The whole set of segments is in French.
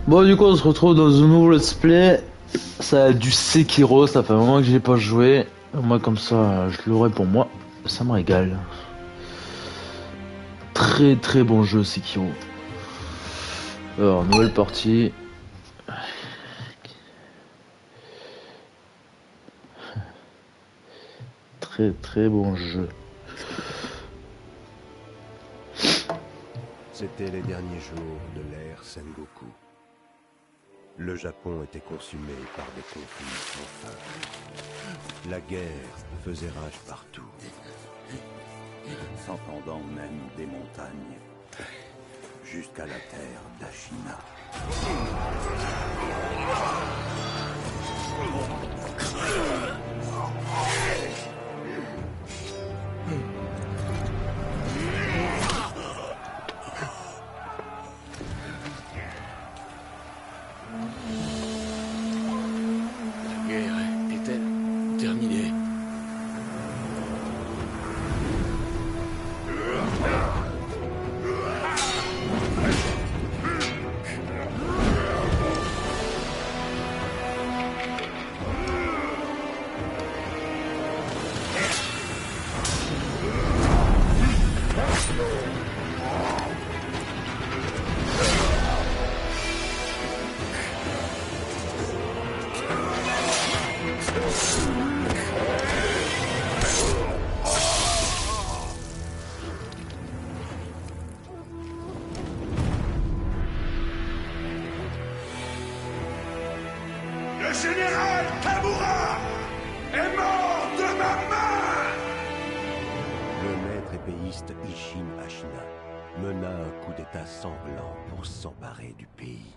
Bon, du coup, on se retrouve dans un nouveau let's play. Ça a du Sekiro, ça fait un moment que j'ai pas joué. Moi, comme ça, je l'aurai pour moi. Ça me régale. Très très bon jeu, Sekiro. Alors, nouvelle partie. Très très bon jeu. C'étaient les derniers jours de l'ère Sengoku. Le Japon était consumé par des conflits sans fin. La guerre faisait rage partout. S'entendant même des montagnes, jusqu'à la terre d'Ashina. La guerre est-elle terminée? Le général Kamura est mort de ma main! Le maître épéiste Isshin Ashina mena un coup d'état sanglant pour s'emparer du pays.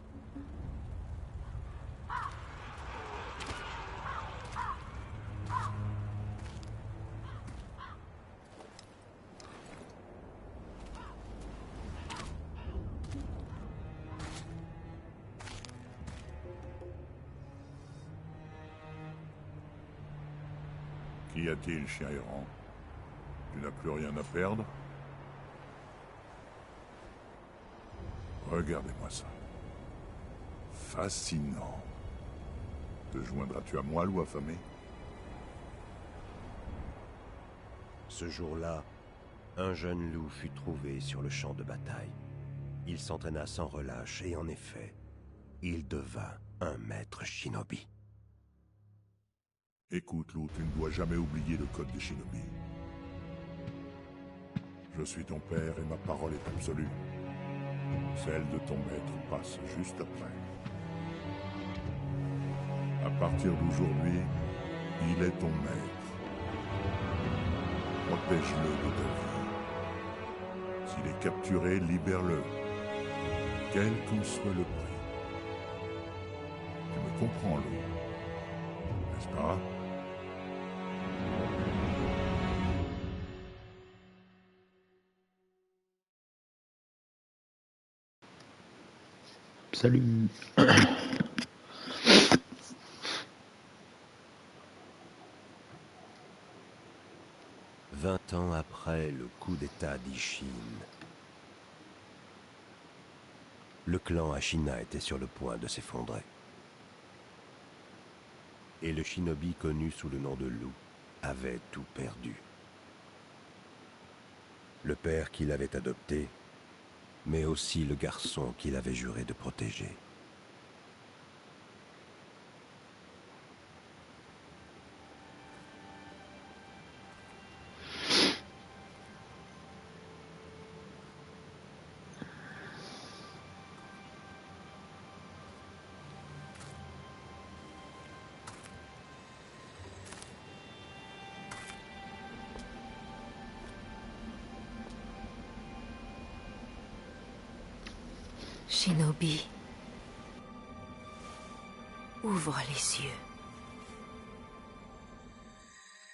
Qu'y a-t-il, chien errant? Tu n'as plus rien à perdre? Regardez-moi ça. Fascinant. Te joindras-tu à moi, loup affamé? Ce jour-là, un jeune loup fut trouvé sur le champ de bataille. Il s'entraîna sans relâche et en effet, il devint un maître shinobi. Écoute, loup, tu ne dois jamais oublier le code des shinobi. Je suis ton père et ma parole est absolue. Celle de ton maître passe juste après. À partir d'aujourd'hui, il est ton maître. Protège-le de ta vie. S'il est capturé, libère-le. Quel qu'en soit le prix. Tu me comprends, loup, n'est-ce pas? Salut. 20 ans après le coup d'état d'Ishin, le clan Ashina était sur le point de s'effondrer. Et le shinobi connu sous le nom de loup avait tout perdu. Le père qu'il avait adopté, mais aussi le garçon qu'il avait juré de protéger. Shinobi, ouvre les yeux.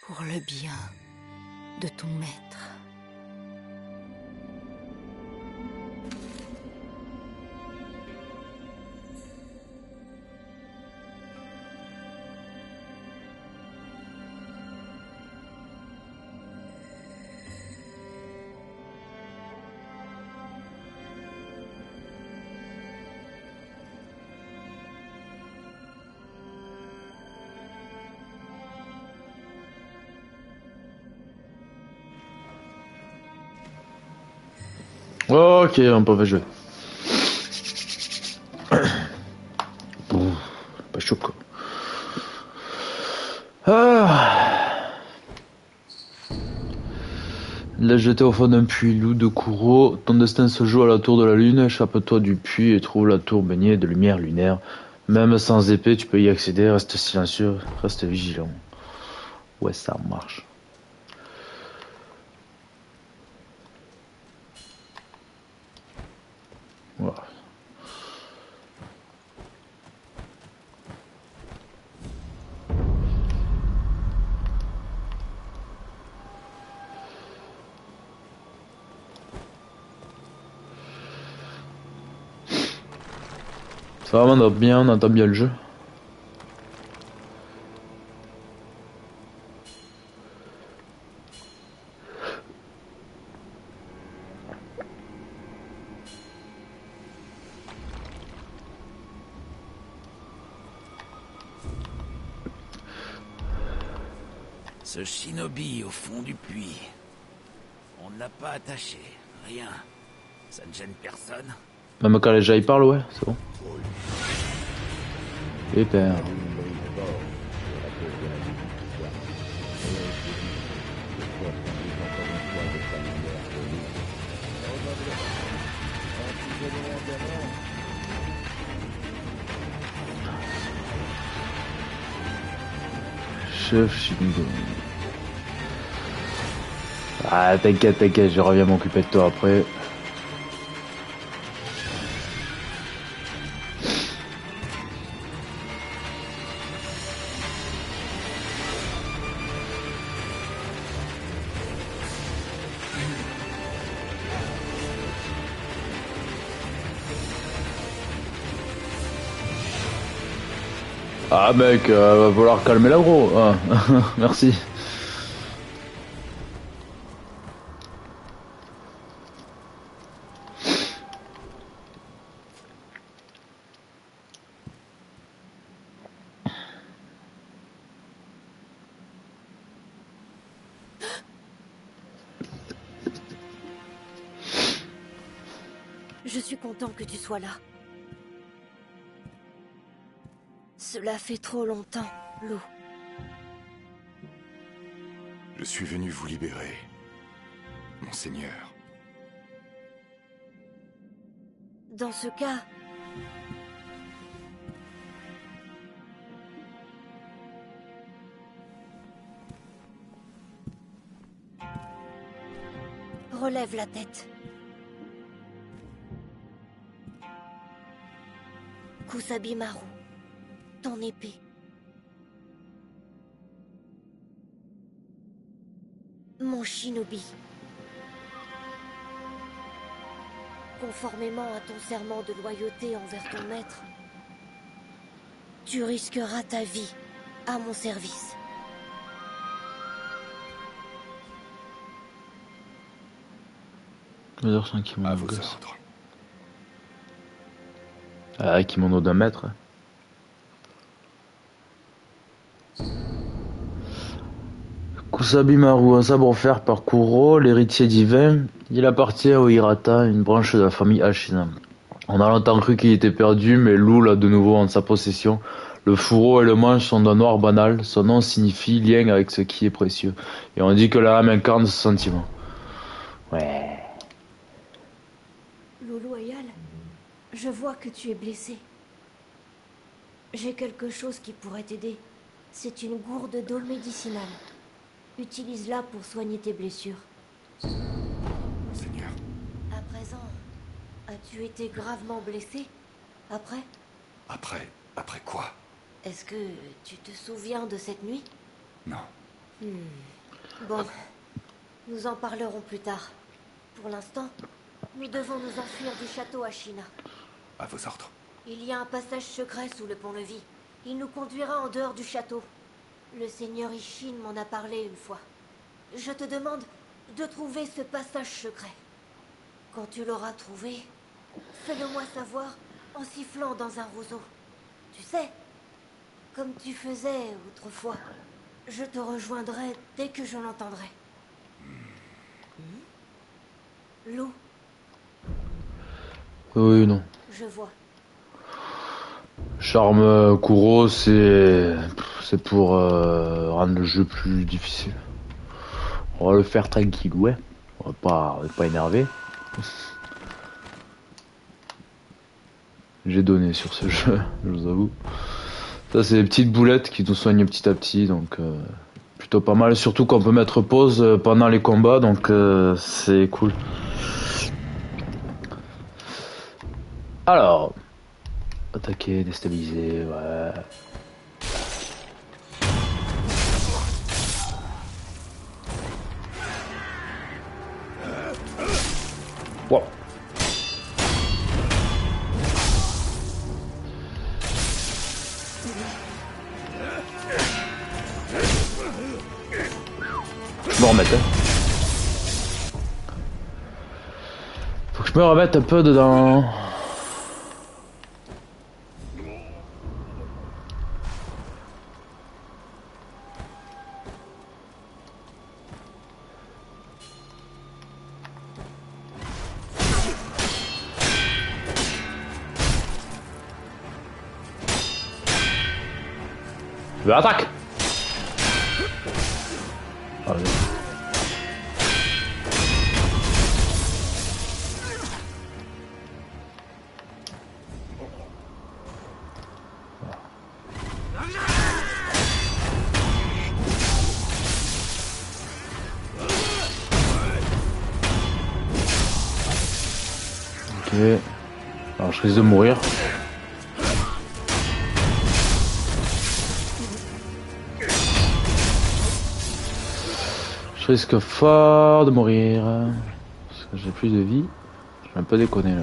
Pour le bien de ton maître. Ok, on peut pas jouer. Ouh, pas chaud quoi. Ah. Là, jeté au fond d'un puits, loup de Kuro. Ton destin se joue à la tour de la lune. Échappe-toi du puits et trouve la tour baignée de lumière lunaire. Même sans épée, tu peux y accéder. Reste silencieux, reste vigilant. Ouais, ça marche. Voilà. Ça va, on entend bien le jeu. Ce shinobi au fond du puits. On ne l'a pas attaché. Rien. Ça ne gêne personne. Même quand les gens y parlent, ouais, c'est bon. Super. Chef Shinigami. Ah, t'inquiète, je reviens m'occuper de toi après. Ah mec, va falloir calmer l'agro. Ah, merci. Je suis content que tu sois là. Cela fait trop longtemps, Lou. Je suis venu vous libérer, Monseigneur. Dans ce cas... relève la tête. Kusabimaru, ton épée. Mon shinobi. Conformément à ton serment de loyauté envers ton maître, tu risqueras ta vie à mon service. À vos ordres. Ah, kimono d'un mètre. Kusabimaru, un sabre offert par Kuro, l'héritier divin. Il appartient au Hirata, une branche de la famille Ashina. On a longtemps cru qu'il était perdu, mais Lou l'a de nouveau en sa possession. Le fourreau et le manche sont d'un noir banal. Son nom signifie lien avec ce qui est précieux. Et on dit que la âme incarne ce sentiment. Ouais. Loulou Ayal, je vois que tu es blessé. J'ai quelque chose qui pourrait t'aider. C'est une gourde d'eau médicinale. Utilise-la pour soigner tes blessures. Monseigneur. À présent, as-tu été gravement blessé? Après? Après quoi? Est-ce que tu te souviens de cette nuit? Non. Bon, nous en parlerons plus tard. Pour l'instant, nous devons nous enfuir du château Ashina. À vos ordres. Il y a un passage secret sous le pont-levis. Il nous conduira en dehors du château. Le seigneur Ishin m'en a parlé une fois. Je te demande de trouver ce passage secret. Quand tu l'auras trouvé, fais-le-moi savoir en sifflant dans un roseau. Tu sais, comme tu faisais autrefois. Je te rejoindrai dès que je l'entendrai. Lou, Oui, non. Je vois. Charme Kuro, c'est pour rendre le jeu plus difficile. On va le faire tranquille, ouais. On va pas énerver. J'ai donné sur ce jeu, je vous avoue. Ça, c'est des petites boulettes qui nous soignent petit à petit, donc plutôt pas mal. Surtout qu'on peut mettre pause pendant les combats, donc c'est cool. Alors, attaquer, déstabiliser, ouais. Wow. Je me remette. Faut que je me remette un peu dedans. Attaque. Allez. Ok. Alors je risque de mourir. Je risque fort de mourir. Parce que j'ai plus de vie. Je vais un peu déconner là.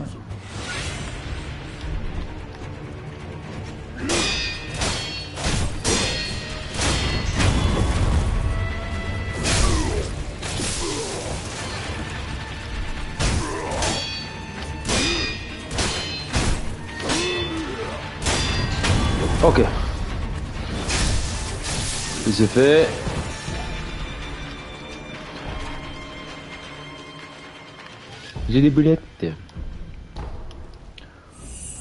Ok. Et c'est fait. J'ai des boulettes. Je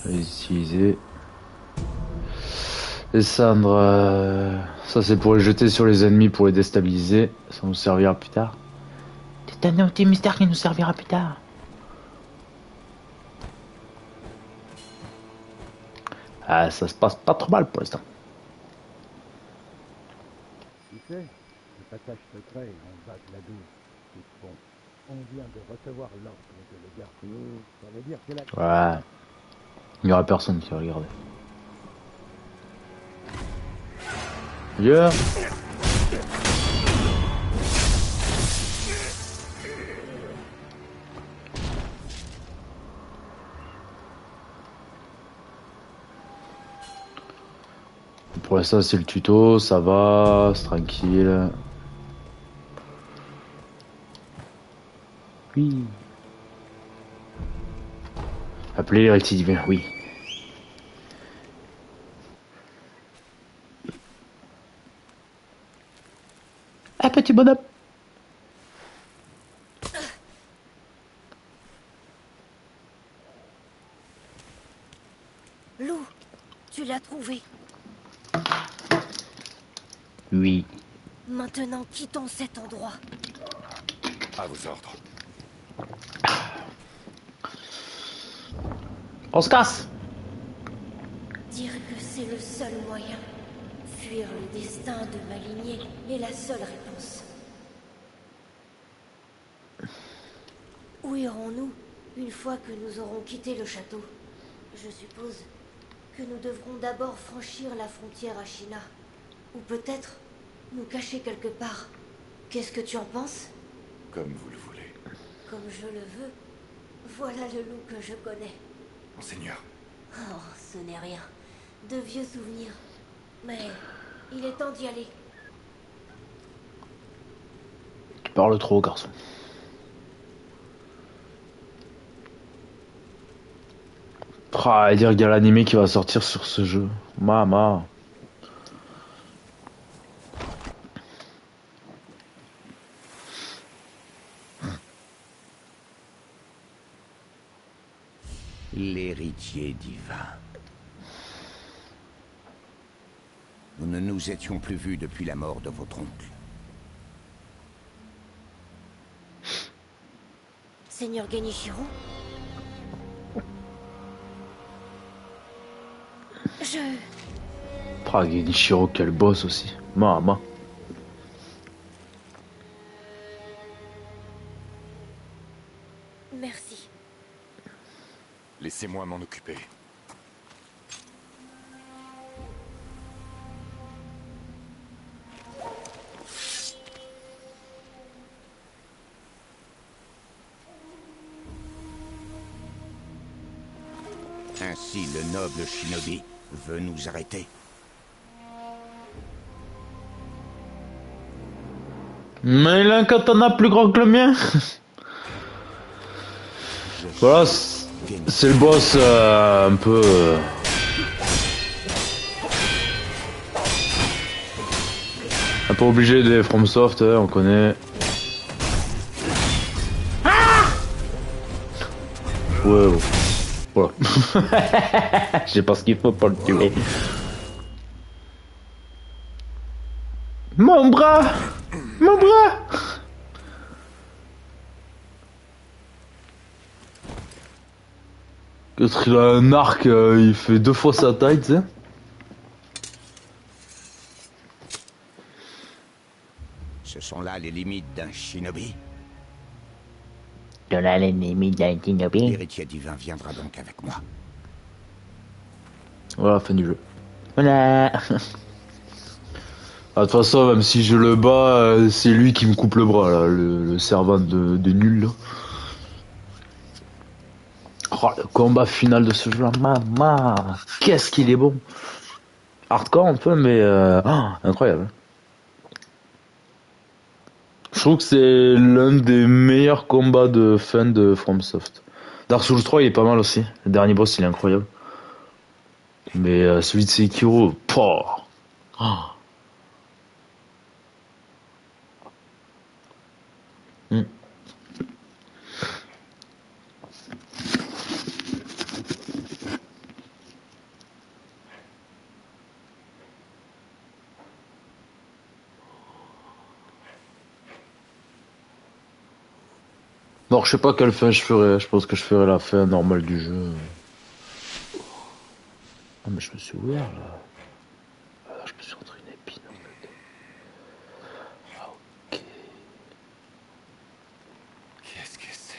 vais utiliser. Descendre. Ça c'est pour les jeter sur les ennemis pour les déstabiliser. Ça nous servira plus tard. C'est un outil mystère qui nous servira plus tard. Ah, ça se passe pas trop mal pour l'instant. Tu sais, le passage secret en bas de la douche, c'est bon. On vient de recevoir l'ordre de le garder. Ça veut dire que la... Ouais. Il n'y aura personne qui va regarder. Yeah. Pour l'instant c'est le tuto, ça va, c'est tranquille. Oui. Appelez les récidivaires, oui. Un petit bonhomme. Lou, tu l'as trouvé. Oui. Maintenant, quittons cet endroit. À vos ordres. On se casse. Dire que c'est le seul moyen. Fuir le destin de ma lignée est la seule réponse. Où irons-nous une fois que nous aurons quitté le château? Je suppose que nous devrons d'abord franchir la frontière à China. Ou peut-être nous cacher quelque part. Qu'est-ce que tu en penses? Comme vous le voulez. Comme je le veux. Voilà le loup que je connais. Monseigneur. Oh, ce n'est rien. De vieux souvenirs. Mais il est temps d'y aller. Tu parles trop, garçon. Ah, dire qu'il y a l'animé qui va sortir sur ce jeu. Mama. Héritier divin. Nous ne nous étions plus vus depuis la mort de votre oncle. Seigneur Genichiro? Genichiro, quel boss aussi. Mama. Merci. Laissez-moi m'en occuper. Ainsi, le noble shinobi veut nous arrêter. Mais il a un katana plus grand que le mien. Voilà, c'est le boss un peu... un peu obligé des FromSoft, on connaît. Ouais, ouais. Voilà. Je sais pas ce qu'il faut pour le tuer. Mon bras! Mon bras! Peut-être il a un arc, il fait 2 fois sa taille, tu sais. Ce sont là les limites d'un shinobi. Là, les limites d'un shinobi. L'héritier divin viendra donc avec moi. Voilà, fin du jeu. Voilà. Ah, de toute façon, même si je le bats, c'est lui qui me coupe le bras, là, le servant de nul, là. Oh, le combat final de ce jeu-là, maman, qu'est-ce qu'il est bon. Hardcore un peu, mais incroyable. Je trouve que c'est l'un des meilleurs combats de fin de FromSoft. Dark Souls 3, il est pas mal aussi. Le dernier boss, il est incroyable. Mais celui de Sekiro, pouah. Oh. Mm. Bon, je sais pas quelle fin je ferai. Je pense que je ferai la fin normale du jeu. Ah, mais je me suis ouvert là. Ah, je me suis rentré une épine en fait. Ah, ok. Qu'est-ce que c'est?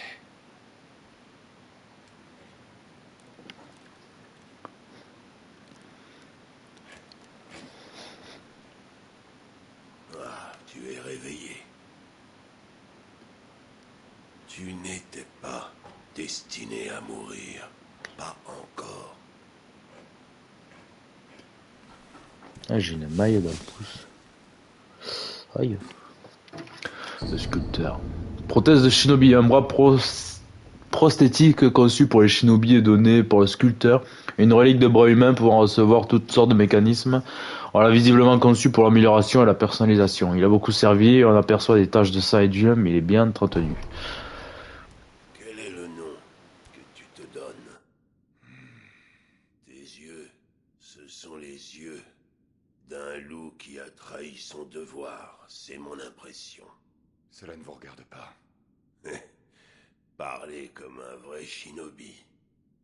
Ah, tu es réveillé. Tu n'étais pas destiné à mourir. Pas encore. Ah, j'ai une maille dans le pouce. Aïe. Le sculpteur. Prothèse de shinobi, un bras prosthétique conçu pour les shinobi et donné pour le sculpteur. Une relique de bras humain pouvant recevoir toutes sortes de mécanismes. On l'a visiblement conçu pour l'amélioration et la personnalisation. Il a beaucoup servi, on aperçoit des taches de sang et d'huile, mais il est bien entretenu. Quel est le nom que tu te donnes? Tes yeux, ce sont les yeux d'un loup qui a trahi son devoir, c'est mon impression. Cela ne vous regarde pas. Parlez comme un vrai shinobi.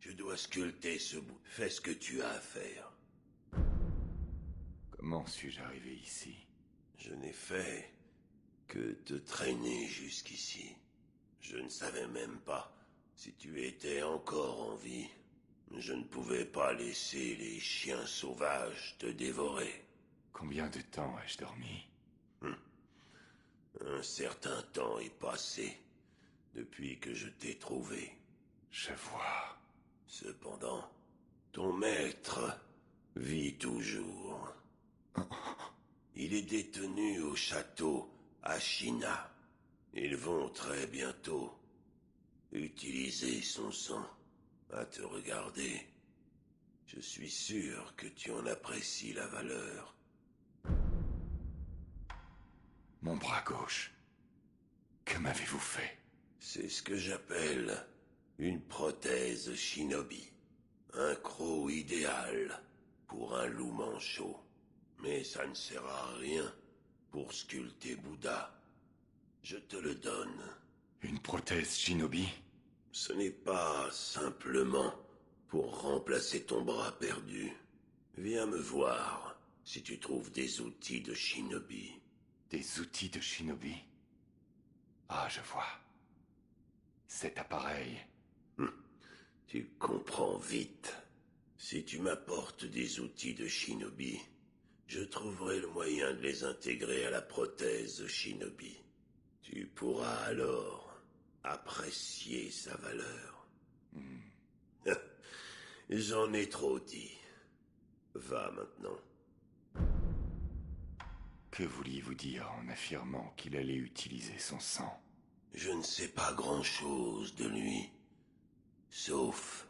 Je dois sculpter ce bout. Fais ce que tu as à faire. Comment suis-je arrivé ici? Je n'ai fait que te traîner jusqu'ici. Je ne savais même pas si tu étais encore en vie. Je ne pouvais pas laisser les chiens sauvages te dévorer. Combien de temps ai-je dormi? Un certain temps est passé depuis que je t'ai trouvé. Je vois. Cependant, ton maître vit toujours. Il est détenu au château Ashina. Ils vont très bientôt utiliser son sang. À te regarder, je suis sûr que tu en apprécies la valeur. Mon bras gauche. Que m'avez-vous fait? C'est ce que j'appelle une prothèse shinobi. Un croc idéal pour un loup manchot. Mais ça ne sert à rien pour sculpter Bouddha. Je te le donne. Une prothèse shinobi? Ce n'est pas simplement pour remplacer ton bras perdu. Viens me voir si tu trouves des outils de shinobi. Des outils de shinobi? Ah, je vois. Cet appareil. Tu comprends vite. Si tu m'apportes des outils de shinobi, je trouverai le moyen de les intégrer à la prothèse shinobi. Tu pourras alors apprécier sa valeur. J'en ai trop dit. Va maintenant. Que vouliez-vous dire en affirmant qu'il allait utiliser son sang? Je ne sais pas grand-chose de lui, sauf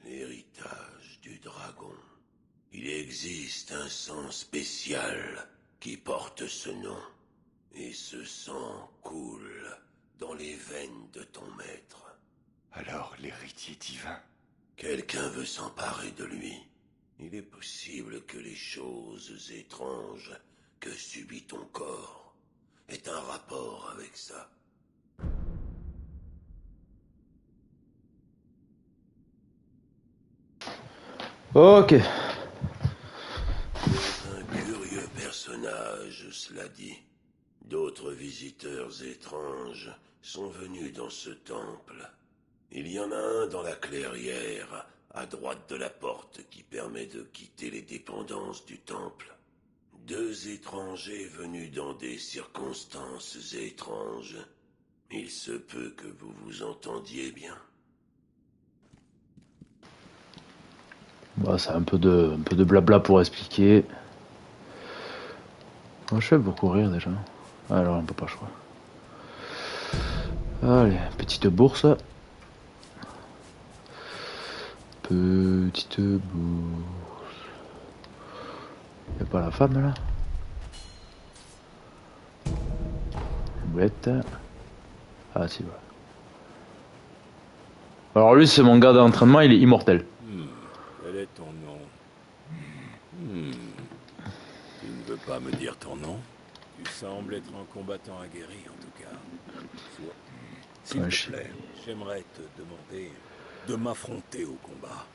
l'héritage du dragon. Il existe un sang spécial qui porte ce nom, et ce sang coule dans les veines de ton maître. Alors l'héritier divin? Quelqu'un veut s'emparer de lui. Il est possible que les choses étranges que subit ton corps aient un rapport avec ça. Ok. Un curieux personnage, cela dit. D'autres visiteurs étranges sont venus dans ce temple. Il y en a un dans la clairière, à droite de la porte qui permet de quitter les dépendances du temple. 2 étrangers venus dans des circonstances étranges. Il se peut que vous vous entendiez bien. Bah, c'est un peu de blabla pour expliquer. Comment je fais pour courir déjà? Alors on peut pas, je crois. Allez, petite bourse. Petite bourse. Y'a pas la femme là? Bête. Ah si, voilà. Alors lui c'est mon gars d'entraînement, il est immortel. Quel est ton nom? Tu ne veux pas me dire ton nom? Tu sembles être un combattant aguerri en tout cas. S'il te plaît, j'aimerais te demander de m'affronter au combat.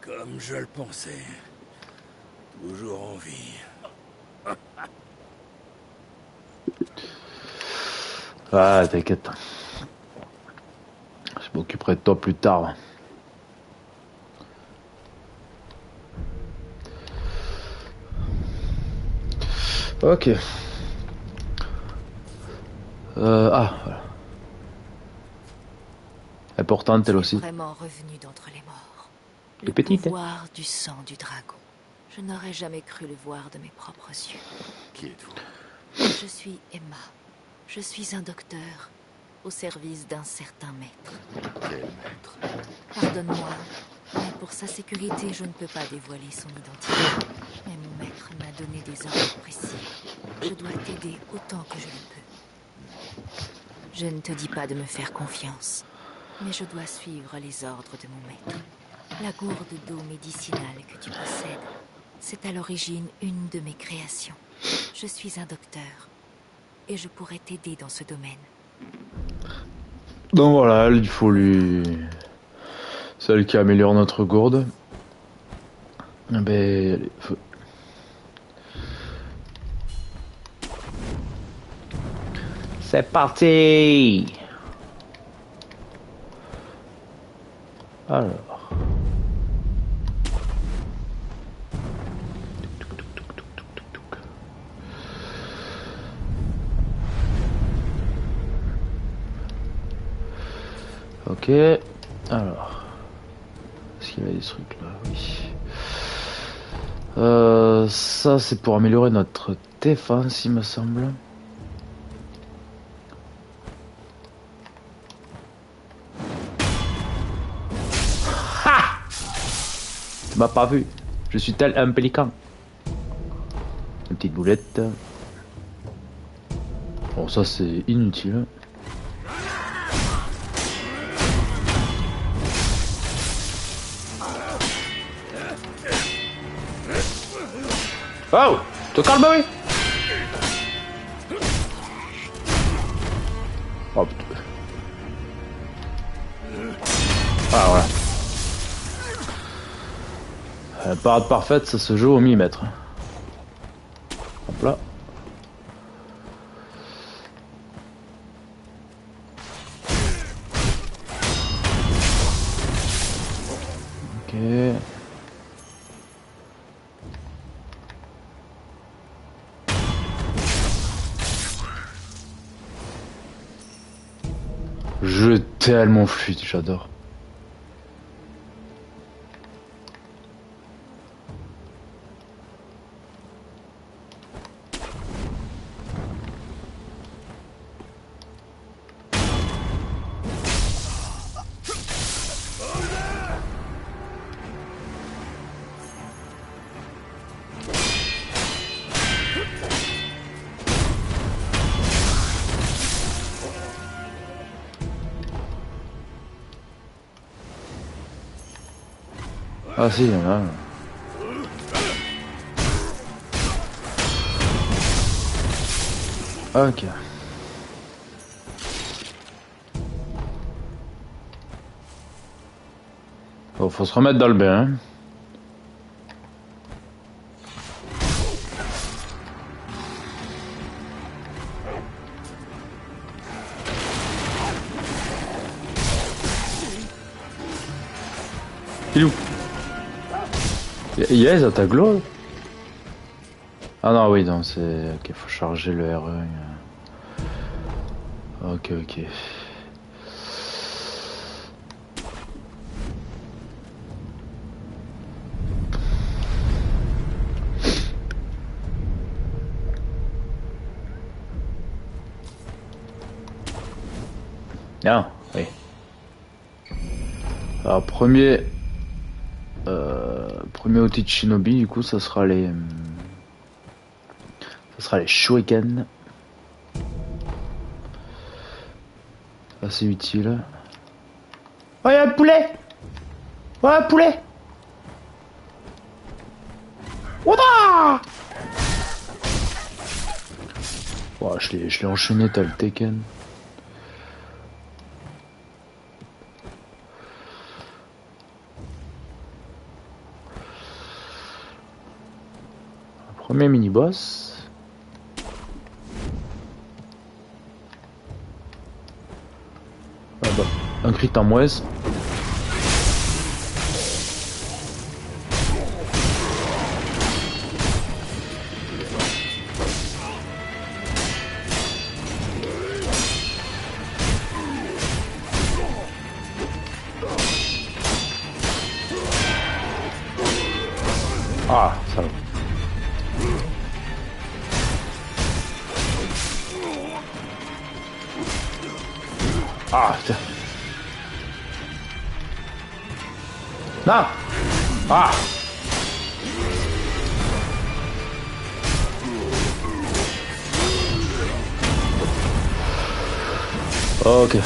Comme je le pensais. Toujours en vie. Ah, t'inquiète. Je m'occuperai de toi plus tard. Ok. Voilà. Importante elle aussi. Vraiment revenu d'entre les morts. Les Le petites. pouvoir du sang du dragon. Je n'aurais jamais cru le voir de mes propres yeux. Qui êtes-vous? Je suis Emma. Je suis un docteur au service d'un certain maître. Quel maître? Pardonne-moi, mais pour sa sécurité, je ne peux pas dévoiler son identité. Mais mon maître m'a donné des ordres précis. Je dois t'aider autant que je le peux. Je ne te dis pas de me faire confiance, mais je dois suivre les ordres de mon maître. La gourde d'eau médicinale que tu possèdes, c'est à l'origine une de mes créations. Je suis un docteur, et je pourrais t'aider dans ce domaine. Donc voilà, il faut lui... Celle qui améliore notre gourde. Ben... allez, faut... C'est parti. Alors... Ok, alors, est-ce qu'il y a des trucs là? Oui. Ça c'est pour améliorer notre défense, il me semble. Ha! Tu m'as pas vu. Je suis tel un pélican. Une petite boulette. Bon, ça c'est inutile. Oh, te calme, oui. Oh putain. Ah voilà. Parade parfaite, ça se joue au millimètre. Hop là. Ok. Jeu tellement fluide, j'adore. Ah si, il y en a. Ok. Bon, faut se remettre dans le bain. Hein. Il est où? Il y a les attaques glow. Ah non, oui, non, c'est... Ok, faut charger le RE. Ok, ok. Ah, oui. Alors, premier outil de Shinobi, du coup, ça sera les shurikens. Assez utile. Oh, y'a un poulet! Oh, un poulet! Ouah! Oh, je l'ai enchaîné, t'as le Tekken. Premier mini-boss. Ah bah, un crit en moins. Ah, ça va. Ah, putain. Non. Ah. Ok.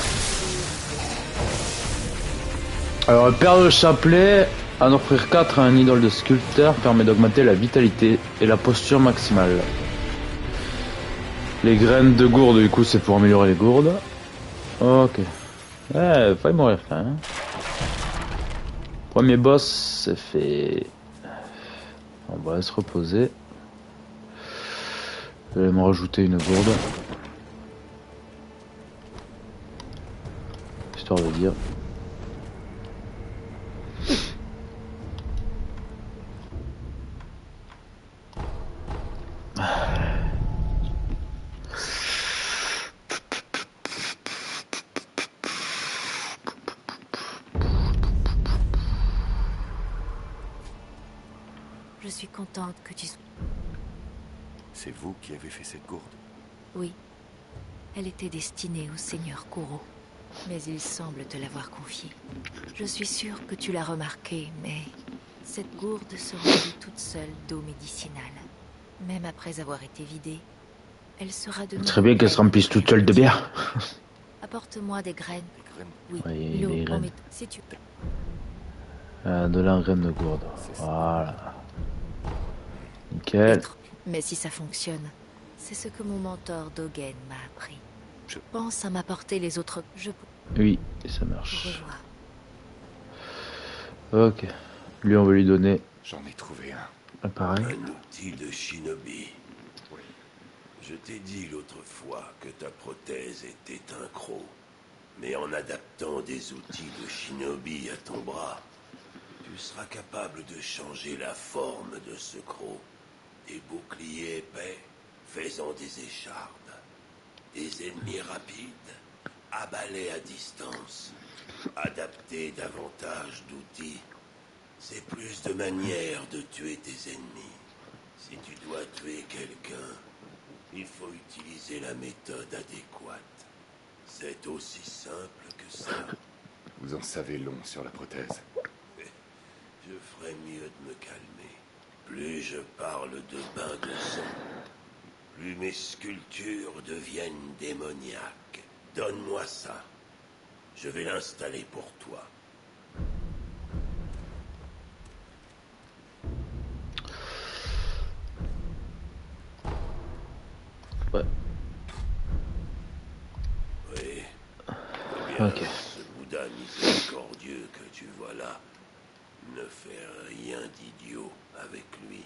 Alors, perdre le chapelet, en offrir 4 à un idole de sculpteur permet d'augmenter la vitalité et la posture maximale. Les graines de gourde, du coup, c'est pour améliorer les gourdes. Ok. Ouais, faut y mourir, hein. Premier boss, c'est fait. On va se reposer. Je vais me rajouter une gourde. Histoire de dire. Je suis contente que tu sois... C'est vous qui avez fait cette gourde? Oui. Elle était destinée au seigneur Kuro. Mais il semble te l'avoir confiée. Je suis sûre que tu l'as remarqué, mais Cette gourde se remplit toute seule d'eau médicinale. Même après avoir été vidée, elle sera de nouveau. Très bien qu'elle se remplisse toute seule de bière. Apporte-moi des graines. Oui, Oui, l'eau des graines. si tu peux. De l'engraine de gourde. Voilà. Nickel. Mais si ça fonctionne, c'est ce que mon mentor Dogen m'a appris. Je pense à m'apporter les autres. Oui, ça Au marche. revoir. Ok. Lui, on va lui donner J'en ai trouvé un. un pareil. Un outil de shinobi. Oui. Je t'ai dit l'autre fois que ta prothèse était un croc. Mais en adaptant des outils de shinobi à ton bras, tu seras capable de changer la forme de ce croc. Des boucliers épais, faisant des échardes. Des ennemis rapides, abalés à distance. Adapter davantage d'outils, c'est plus de manières de tuer tes ennemis. Si tu dois tuer quelqu'un, il faut utiliser la méthode adéquate. C'est aussi simple que ça. Vous en savez long sur la prothèse. Je ferais mieux de me calmer. Plus je parle de bain de sang, plus mes sculptures deviennent démoniaques. Donne-moi ça. Je vais l'installer pour toi. Ouais. Oui. Eh bien, Ok. ce Bouddha miséricordieux que tu vois là ne fait rien d'idiot avec lui.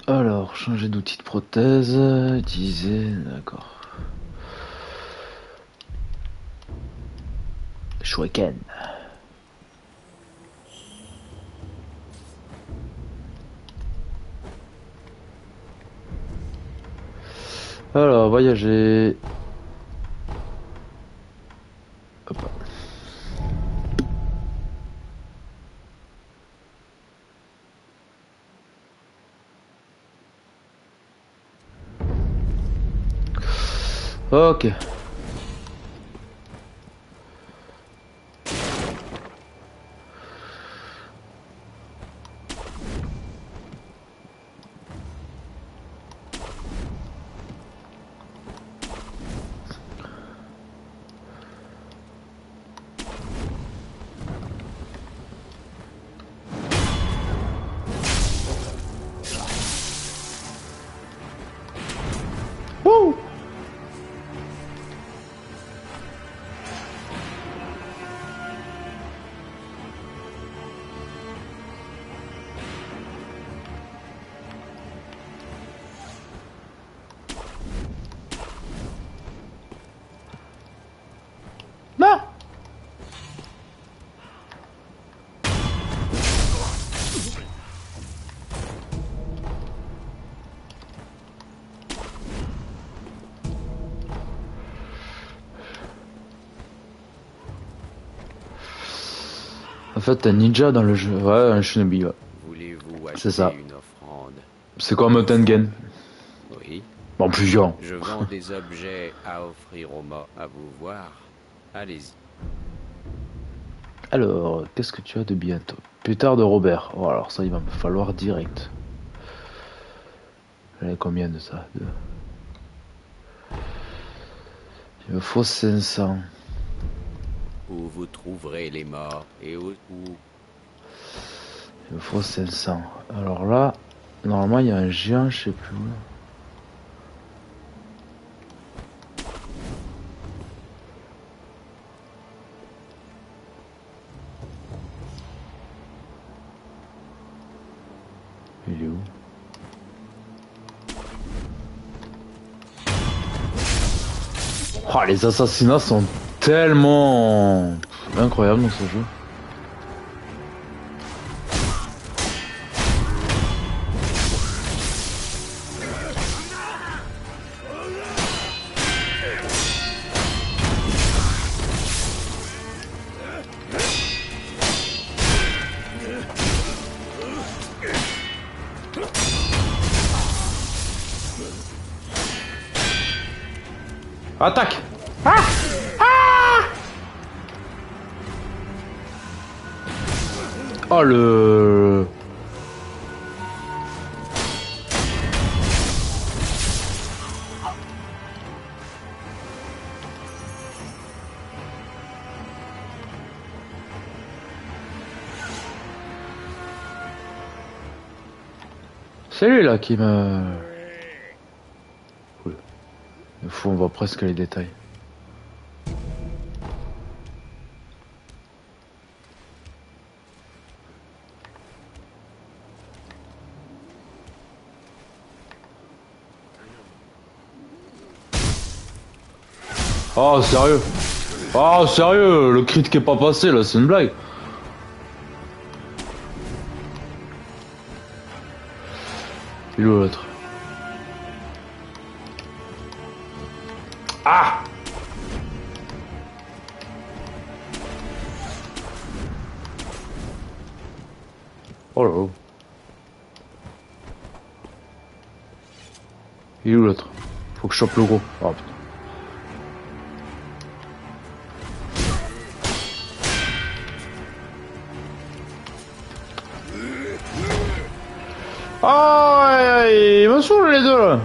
Alors, changer d'outil de prothèse, utiliser, d'accord. Shuriken. Alors, voyager. Hop. Ok. Wouh! Non! En fait, un ninja dans le jeu. Ouais, un shinobi, ouais. Voulez-vous C'est acheter ça. une offrande? C'est comme un Tengen. Oui. Bon, plus genre. Je vends des objets à offrir aux morts. À vous voir. Allez-y. Alors, qu'est-ce que tu as de bientôt? Pétard de Robert. Oh, alors ça, il va me falloir direct. J'en ai combien de ça? Deux. Il me faut 500. Où vous trouverez les morts et où... Il me faut 500. Alors là, normalement, il y a un géant, je sais plus où. Il est où? Oh, les assassinats sont tellement incroyables dans ce jeu. Attaque! Ah! Ah! Oh le... C'est lui là qui me... Cool. Il faut, on voit presque les détails. Oh sérieux? Oh sérieux? Le crit qui est pas passé là, c'est une blague. Il est où l'autre? Ah! Oh là là. Il est où l'autre? Faut que je chope le gros. Oh putain. Ah ouais, ils me saoulent les deux là.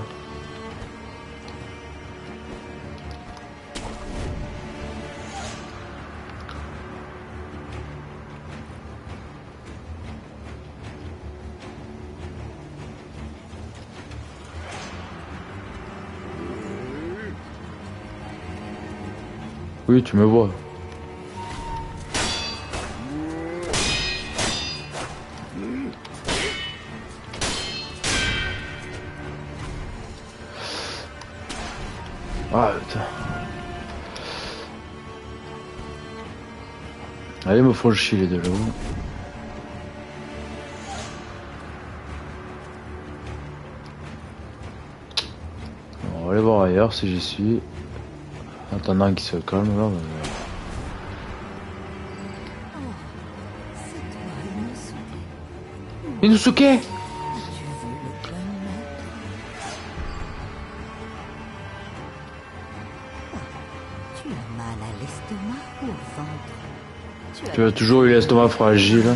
Oui, tu me vois. Ah putain. Allez, me faut le chier les deux là. On va aller voir ailleurs si j'y suis. En attendant qu'il se calme là. Inosuke! Tu as toujours eu l'estomac fragile.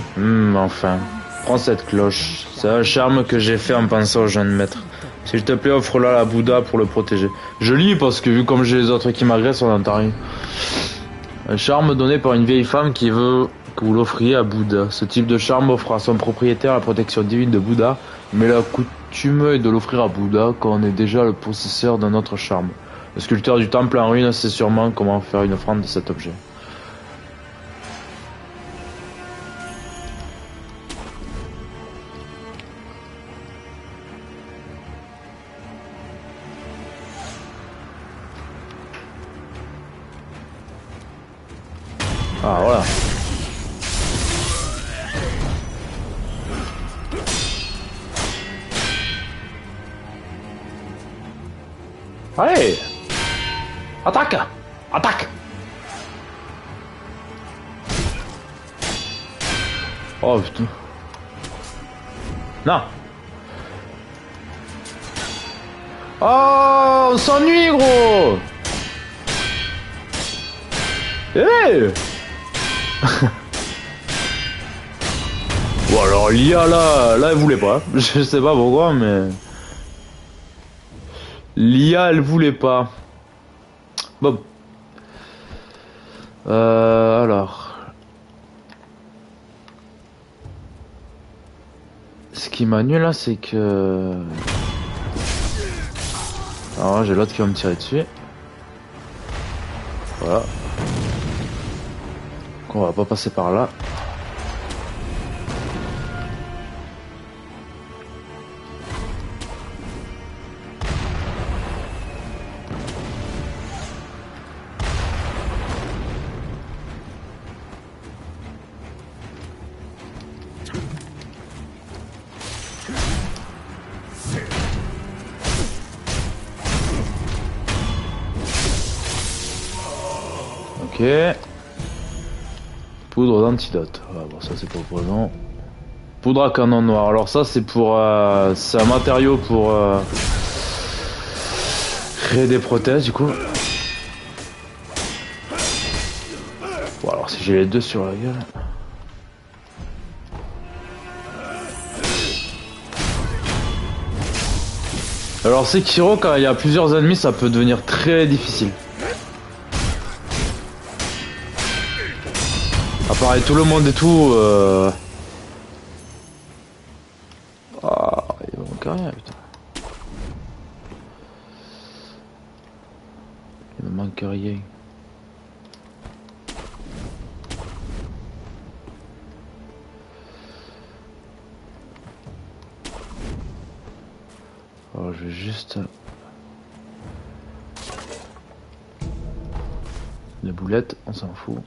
Enfin. Prends cette cloche. C'est un charme que j'ai fait en pensant au jeune maître. S'il te plaît, offre-la à la Bouddha pour le protéger. Je lis parce que vu comme j'ai les autres qui m'agressent, on n'entend rien. Un charme donné par une vieille femme qui veut que vous l'offriez à Bouddha. Ce type de charme offre à son propriétaire la protection divine de Bouddha, mais la coutume est de l'offrir à Bouddha quand on est déjà le possesseur d'un autre charme. Le sculpteur du temple en ruine sait sûrement comment faire une offrande de cet objet. Ah voilà. Allez! Attaque! Attaque! Oh putain. Non! Oh, on s'ennuie gros! Hey! Bon alors l'IA là elle voulait pas. Je sais pas pourquoi mais... L'IA elle voulait pas. Bon. Alors. Ce qui m'ennuie là c'est que... Alors j'ai l'autre qui va me tirer dessus. Voilà. Donc, on va pas passer par là. Ok. Poudre d'antidote. Ah, bon, ça c'est pour le présent. Poudre à canon noir. Alors ça c'est pour... c'est un matériau pour... créer des prothèses du coup. Bon alors si j'ai les deux sur la gueule... Alors Sekiro, quand il y a plusieurs ennemis, ça peut devenir très difficile. Apparaît tout le monde et tout. Ah, il manque rien, putain. Il me manque rien. Alors, je vais juste... Les boulettes, on s'en fout.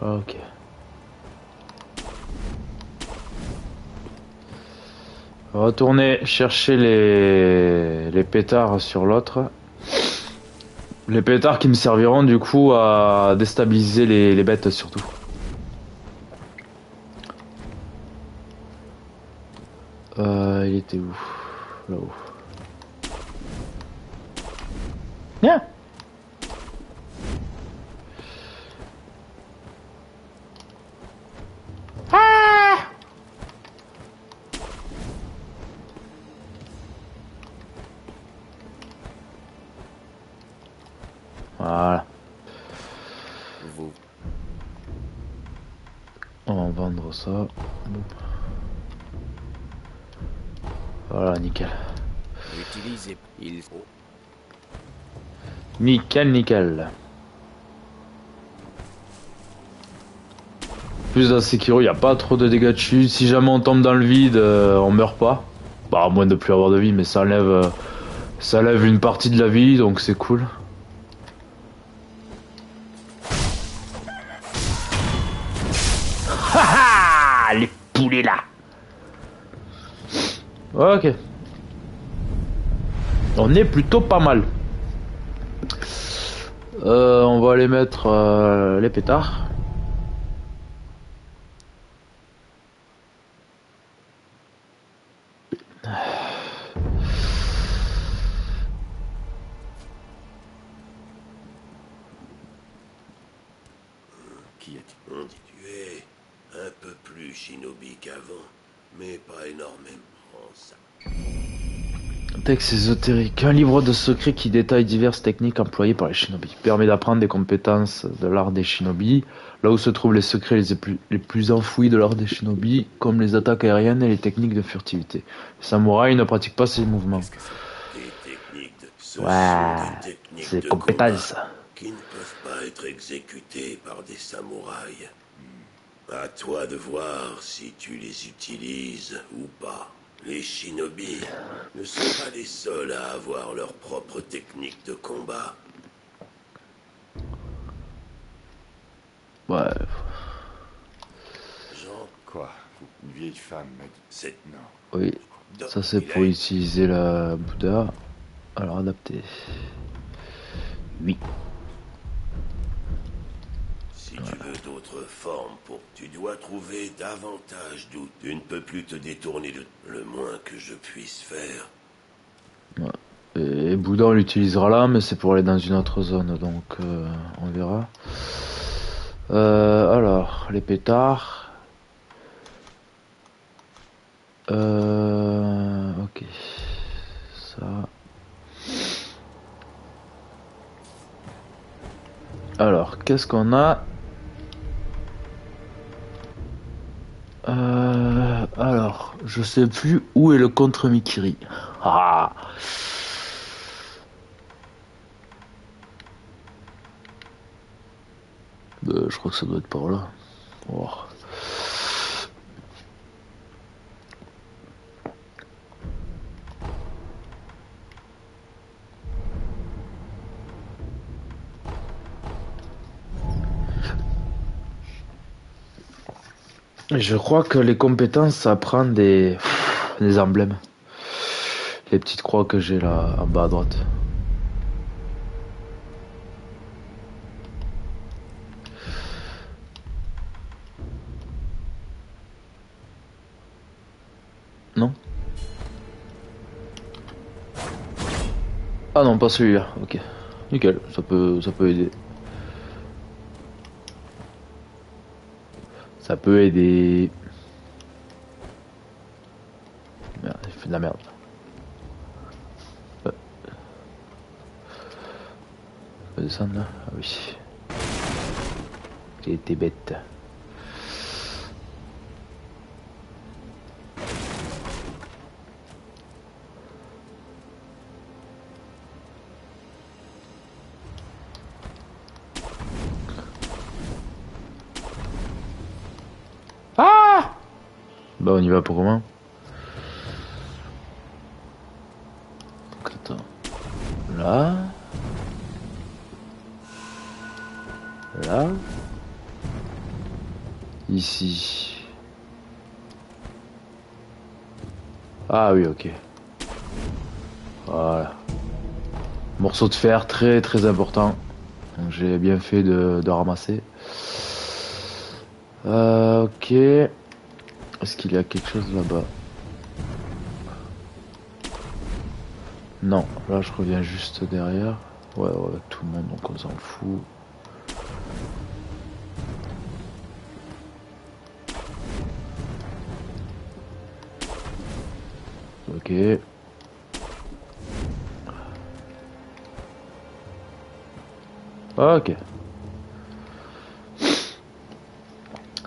Ok. Retourner chercher les pétards sur l'autre. Les pétards qui me serviront du coup à déstabiliser les bêtes surtout. Il était où? Là-haut. Viens! Voilà. On va vendre ça. Boum. Voilà, nickel. Utilisez. Il faut. Nickel, nickel. Plus dans Sekiro, il n'y a pas trop de dégâts dessus. Si jamais on tombe dans le vide, on meurt pas. Bah, à moins de plus avoir de vie, mais ça enlève une partie de la vie, donc c'est cool. Haha, les poulets là. Ok. On est plutôt pas mal. On va aller mettre les pétards. Qui a-t-il? Tu es un peu plus shinobi qu'avant, mais pas énormément ça. Texte ésotérique. Un livre de secrets qui détaille diverses techniques employées par les shinobi. Permet d'apprendre des compétences de l'art des shinobi, là où se trouvent les secrets les plus enfouis de l'art des shinobi, comme les attaques aériennes et les techniques de furtivité. Les samouraïs ne pratiquent pas ces mouvements. Ouais, c'est des compétences. Qui ne peuvent pas être exécutées par des samouraïs. À toi de voir si tu les utilises ou pas. Les shinobi ne sont pas les seuls à avoir leur propre technique de combat. Ouais. Jean, Quoi? Une vieille femme m'a dit. c'est... Non. Oui, ça c'est pour utiliser la Bouddha. Alors adapté. Oui. Si tu veux d'autres formes pour... Tu dois trouver davantage d'où. Tu ne peux plus te détourner de... Le moins que je puisse faire. Ouais. Et Bouddha on l'utilisera là, mais c'est pour aller dans une autre zone, donc on verra. Alors, les pétards. Ok. Ça. Alors, qu'est-ce qu'on a? Alors, je sais plus où est le contre Mikiri. Ah. Je crois que ça doit être par là. Oh. Je crois que les compétences, ça prend des emblèmes. Les petites croix que j'ai là en bas à droite. Non? Ah non, pas celui-là. Ok. Nickel, ça peut aider. Ça peut aider. Merde, il fait de la merde. On peut descendre là? Ah oui. J'ai été bête. Ah! Bah on y va pour comment? Donc, attends. Là. Là. Ici. Ah oui, ok. Voilà. Morceau de fer très très important. Donc j'ai bien fait de ramasser. Ok. Est-ce qu'il y a quelque chose là-bas? Non, là je reviens juste derrière. Ouais, tout le monde, donc on s'en fout. Ok. Ok.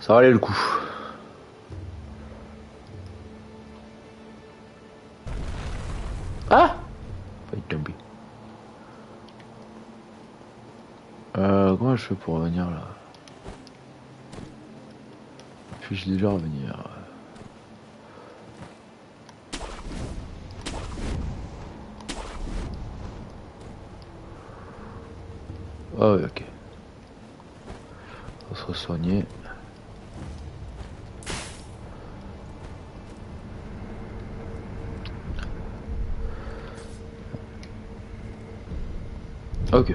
Ça valait le coup. Ah! Failli tomber. Comment je fais pour revenir là? Puis-je déjà revenir? Ah oui, ok. On va se soigner. Ok.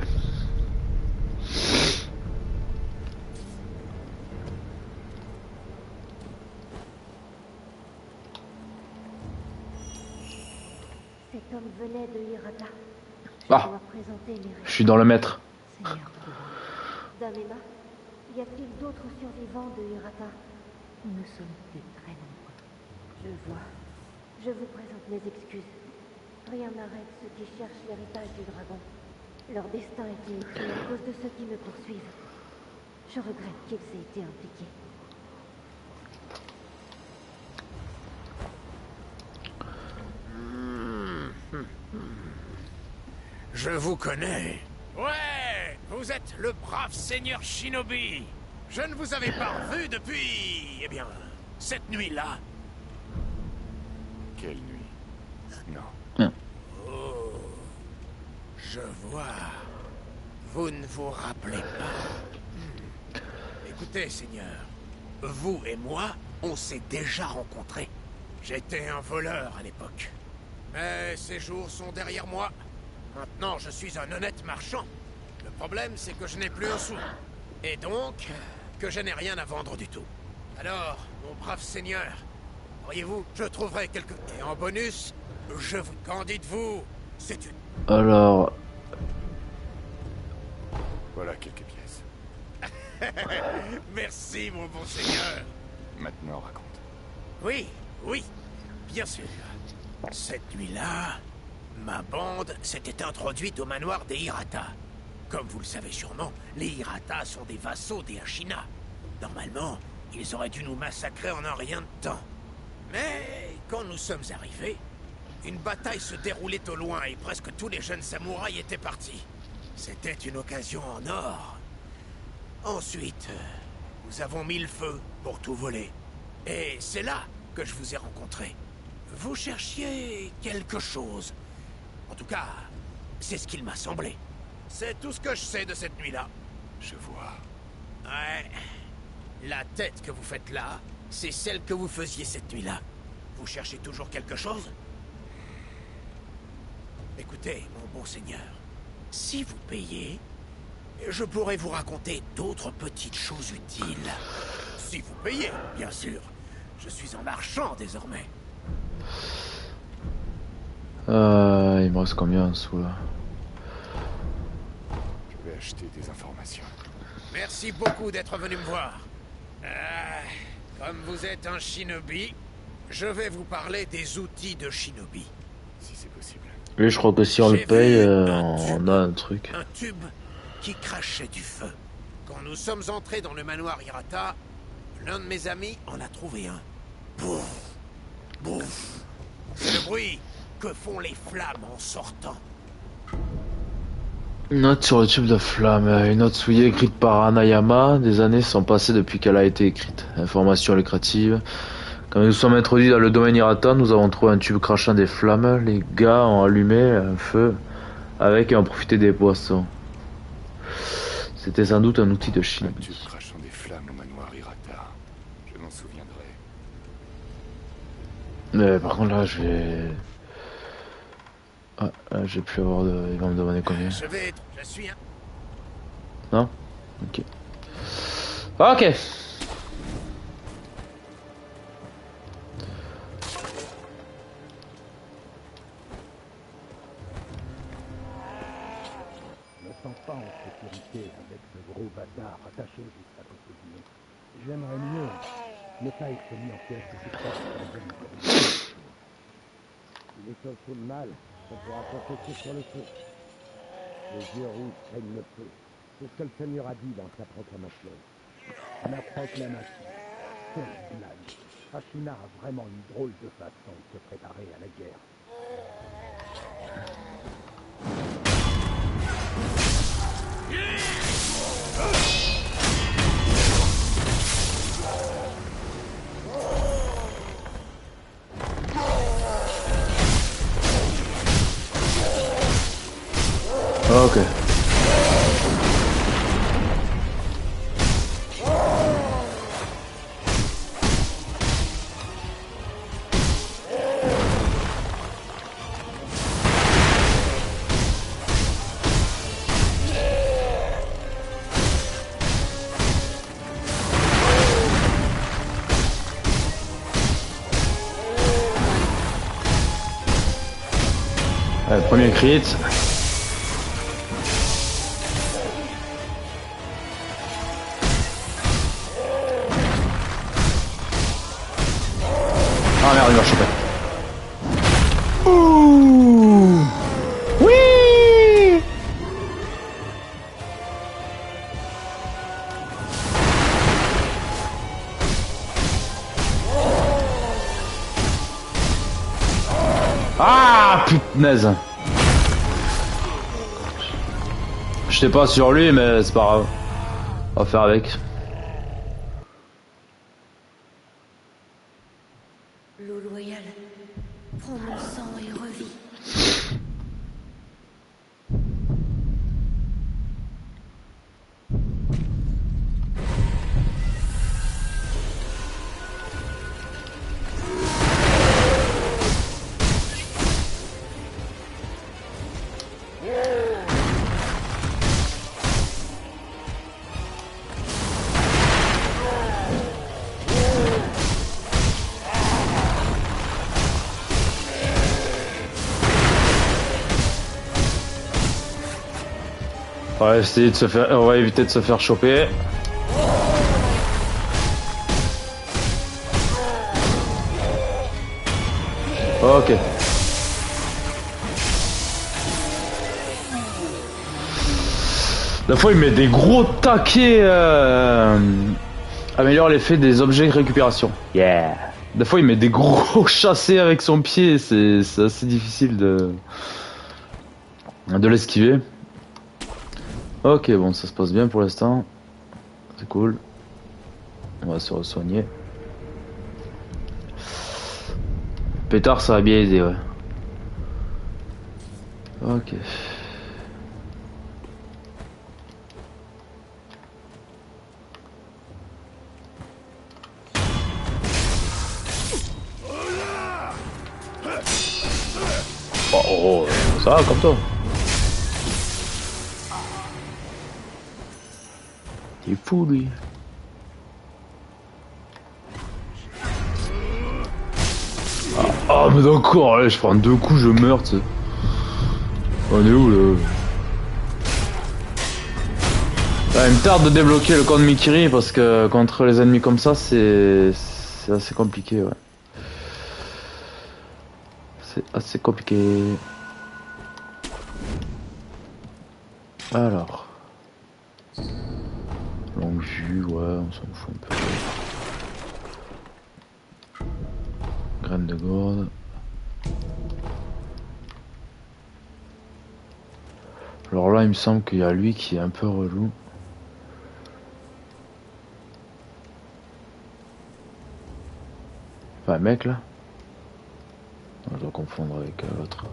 Cet homme venait de Hirata. Ah, je suis dans le maître. Dame Emma, y a-t-il d'autres survivants de Hirata? Nous sommes plus très nombreux. Je vois. Je vous présente mes excuses. Rien n'arrête ceux qui cherchent l'héritage du dragon. Leur destin est inutile à cause de ceux qui me poursuivent. Je regrette qu'ils aient été impliqués. Je vous connais. Ouais, vous êtes le brave seigneur Shinobi. Je ne vous avais pas revu depuis... Eh bien, cette nuit-là. Quelle nuit? Non. Oh, je vois. Vous ne vous rappelez pas. Écoutez, seigneur. Vous et moi, on s'est déjà rencontrés. J'étais un voleur à l'époque. Mais ces jours sont derrière moi. Maintenant, je suis un honnête marchand. Le problème, c'est que je n'ai plus un sou. Et donc, que je n'ai rien à vendre du tout. Alors, mon brave seigneur, voyez-vous, je trouverai quelque... Et en bonus, je vous... Qu'en dites-vous? C'est une... Alors... Voilà quelques pièces. Merci, mon bon seigneur. Maintenant, raconte. Oui, oui, bien sûr. Cette nuit-là, ma bande s'était introduite au manoir des Hirata. Comme vous le savez sûrement, les Hirata sont des vassaux des Ashina. Normalement, ils auraient dû nous massacrer en un rien de temps. Mais quand nous sommes arrivés, une bataille se déroulait au loin et presque tous les jeunes samouraïs étaient partis. C'était une occasion en or. Ensuite, nous avons mis le feu pour tout voler. Et c'est là que je vous ai rencontré. Vous cherchiez quelque chose. En tout cas, c'est ce qu'il m'a semblé. C'est tout ce que je sais de cette nuit-là. Je vois. Ouais. La tête que vous faites là, c'est celle que vous faisiez cette nuit-là. Vous cherchez toujours quelque chose? Écoutez, mon bon seigneur, si vous payez, je pourrais vous raconter d'autres petites choses utiles. Si vous payez, bien sûr. Je suis un marchand désormais. Il me reste combien en dessous là? vais acheter des informations. Merci beaucoup d'être venu me voir. Comme vous êtes un shinobi, je vais vous parler des outils de shinobi. Si c'est possible. Lui, je crois que si on le paye, on a un truc. Un tube qui crachait du feu. Quand nous sommes entrés dans le manoir Hirata, l'un de mes amis en a trouvé un. Bouf, bouf. C'est le bruit que font les flammes en sortant. Note sur le tube de flamme. Une note souillée écrite par Anayama. Des années sont passées depuis qu'elle a été écrite. Information lucrative. Quand nous sommes introduits dans le domaine Hirata, nous avons trouvé un tube crachant des flammes. Les gars ont allumé un feu avec et ont profité des poissons. C'était sans doute un outil de shinobi. Un tube crachant des flammes au manoir Hirata. Je m'en souviendrai. Mais par contre là, je vais... Ah, là, j'ai pu avoir de... Il va me demander combien. Je suis un... Non? Ok. Ok. Je me sens pas en sécurité avec ce gros bâtard attaché juste à côté du nez. J'aimerais mieux ne pas être mis en pièce de cette il étoffe le mal, ça pourra profiter sur le feu. Les yeux rouges craignent le feu. C'est ce que le Seigneur a dit dans sa proclamation. Ma proclamation. Quelle blague. Ashina a vraiment une drôle de façon de se préparer à la guerre. Ok. Premier crit. Ah merde, il m'a chopé. Ouh. Oui. Ah punaise. J'étais pas sur lui mais c'est pas grave. On va faire avec. L'eau loyale, prends mon sang et revis. On va essayer de se faire, on va éviter de se faire choper. Ok. La fois il met des gros taquets. Améliore l'effet des objets de récupération. Yeah. Des fois il met des gros chassés avec son pied, c'est assez difficile de l'esquiver. Ok, bon, ça se passe bien pour l'instant. C'est cool. On va se re-soigner. Pétard, ça va bien aider, ouais. Ok. Oh, ça va comme toi. Il est fou lui. Ah mais d'accord, allez, je prends 2 coups, je meurs, tu sais. On est où là? Ouais, il me tarde de débloquer le compte Mikiri parce que contre les ennemis comme ça, c'est assez compliqué, ouais. C'est assez compliqué. Alors. Longue vue, ouais, on s'en fout un peu. Graine de gourde. Alors là, il me semble qu'il y a lui qui est un peu relou. Enfin, un mec là. Je dois confondre avec l'autre.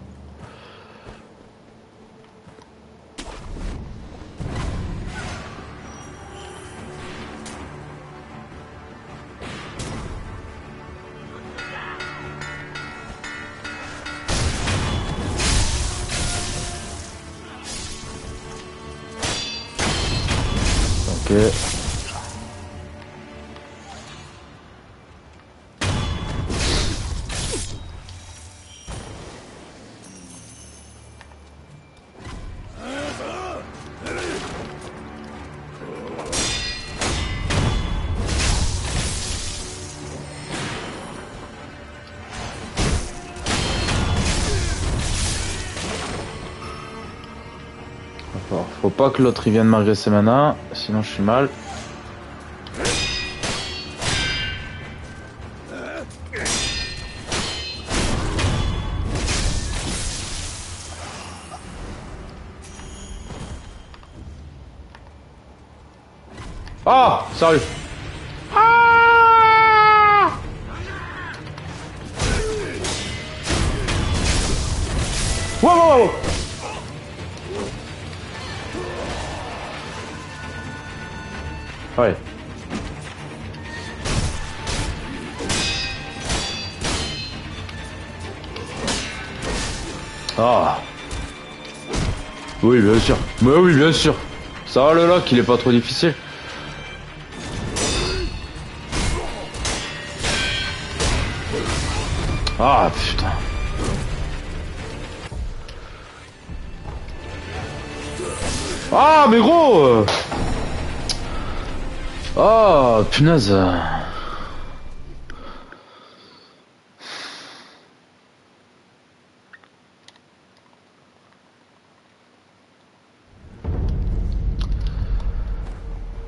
Ok. Faut pas que l'autre il vienne m'agresser maintenant, sinon je suis mal. Ah, sérieux. Ah, wow, wow, wow. Ouais. Ah. Oui, bien sûr. Mais oui, bien sûr. Ça va le lock, il est pas trop difficile. Ah, putain. Ah, mais gros. Ah, punaise.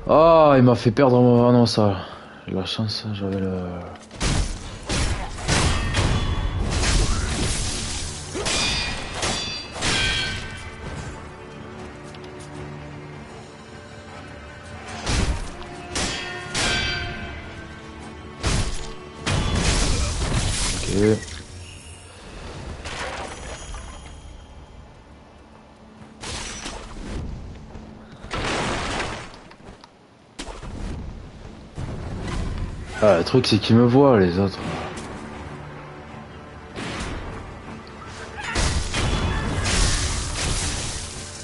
Ah, il m'a fait perdre mon... Ah non, ça... J'ai la chance, j'avais le... Ok. Ah, le truc c'est qu'ils me voient les autres.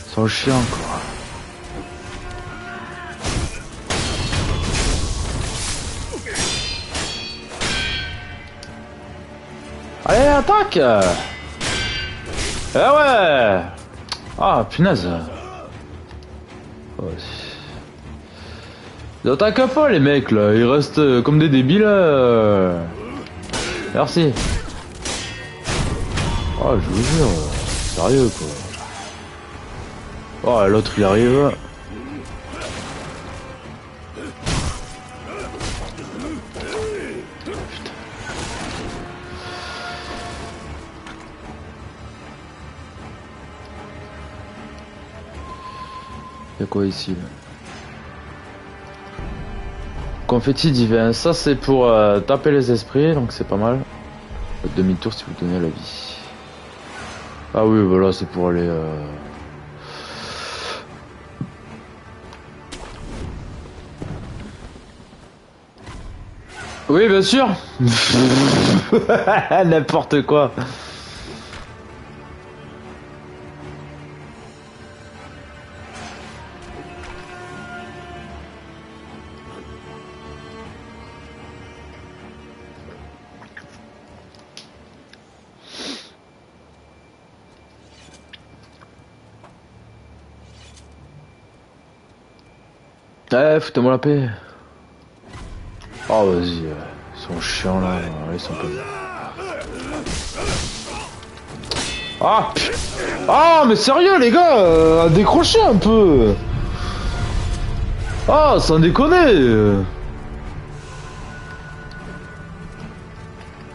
Ils sont chiants quoi. Allez, attaque! Eh ouais! Ah, punaise! Oh, ils attaquent pas les mecs là, ils restent comme des débiles. Merci. Oh, je vous jure, sérieux quoi. Oh, l'autre il arrive. Y'a quoi ici là? Confetti divin, ça c'est pour taper les esprits, donc c'est pas mal. Demi-tour si vous donnez la vie. Ah oui, voilà, c'est pour aller... Oui, bien sûr. N'importe quoi. Foutez-moi la paix. Oh, vas-y. Ils sont chiants là. Ils sont pas... Ah, ah, mais sérieux les gars, décrochez un peu. Ah, sans déconner.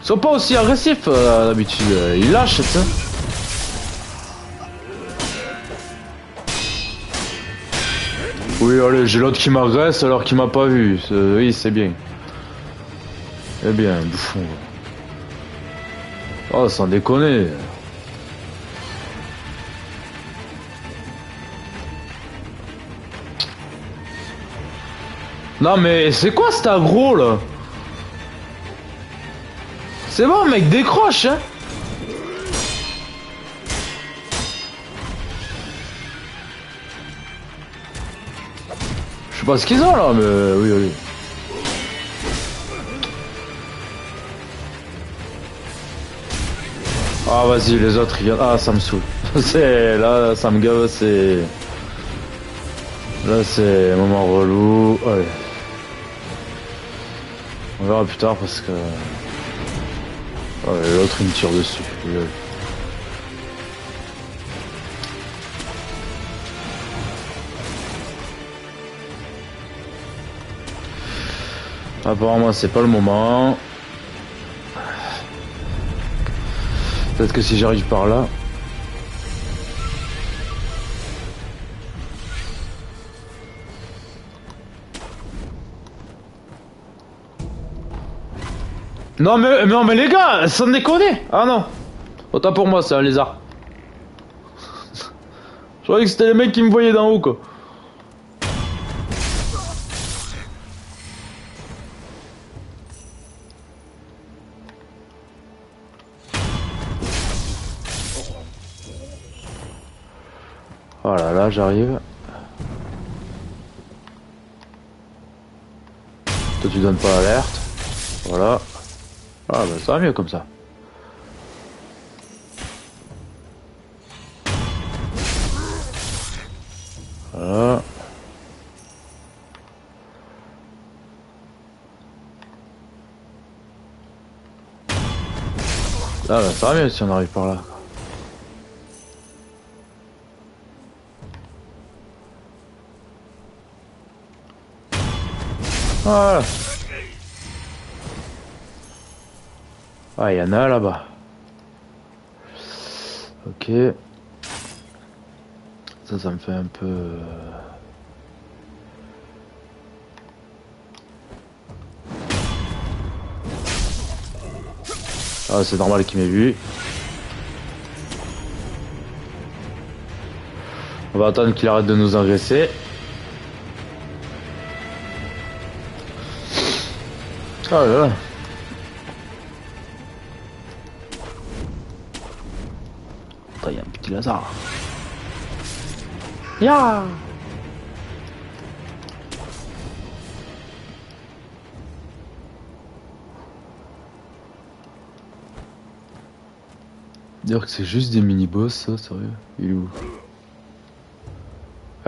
Ils sont pas aussi agressifs d'habitude. Ils lâchent, tu sais. Oui, allez, j'ai l'autre qui m'agresse alors qu'il m'a pas vu. Oui, c'est bien. C'est bien, bouffon. Oh, sans déconner. Non mais c'est quoi cet aggro là? C'est bon mec, décroche hein. Je sais pas ce qu'ils ont là mais oui oui. Ah vas-y les autres ils... Ah ça me saoule. C'est là ça me gave, c'est... Là c'est un moment relou. Ouais. On verra plus tard parce que... Ouais, l'autre il me tire dessus. Apparemment c'est pas le moment. Peut-être que si j'arrive par là... Non mais les gars, sans déconner. Ah non. Autant pour moi c'est un lézard. Je croyais que c'était les mecs qui me voyaient d'en haut quoi. Voilà, là j'arrive. Toi tu donnes pas l'alerte. Voilà. Ah bah ça va mieux comme ça. Voilà. Ah bah ça va mieux si on arrive par là. Voilà. Ah, il y en a là-bas. Ok. Ça me fait un peu... Ah, c'est normal qu'il m'ait vu. On va attendre qu'il arrête de nous agresser. Ah là là. Attends, il y a un petit Lazare. Ya. Dire que c'est juste des mini-boss, ça, sérieux? Il est où?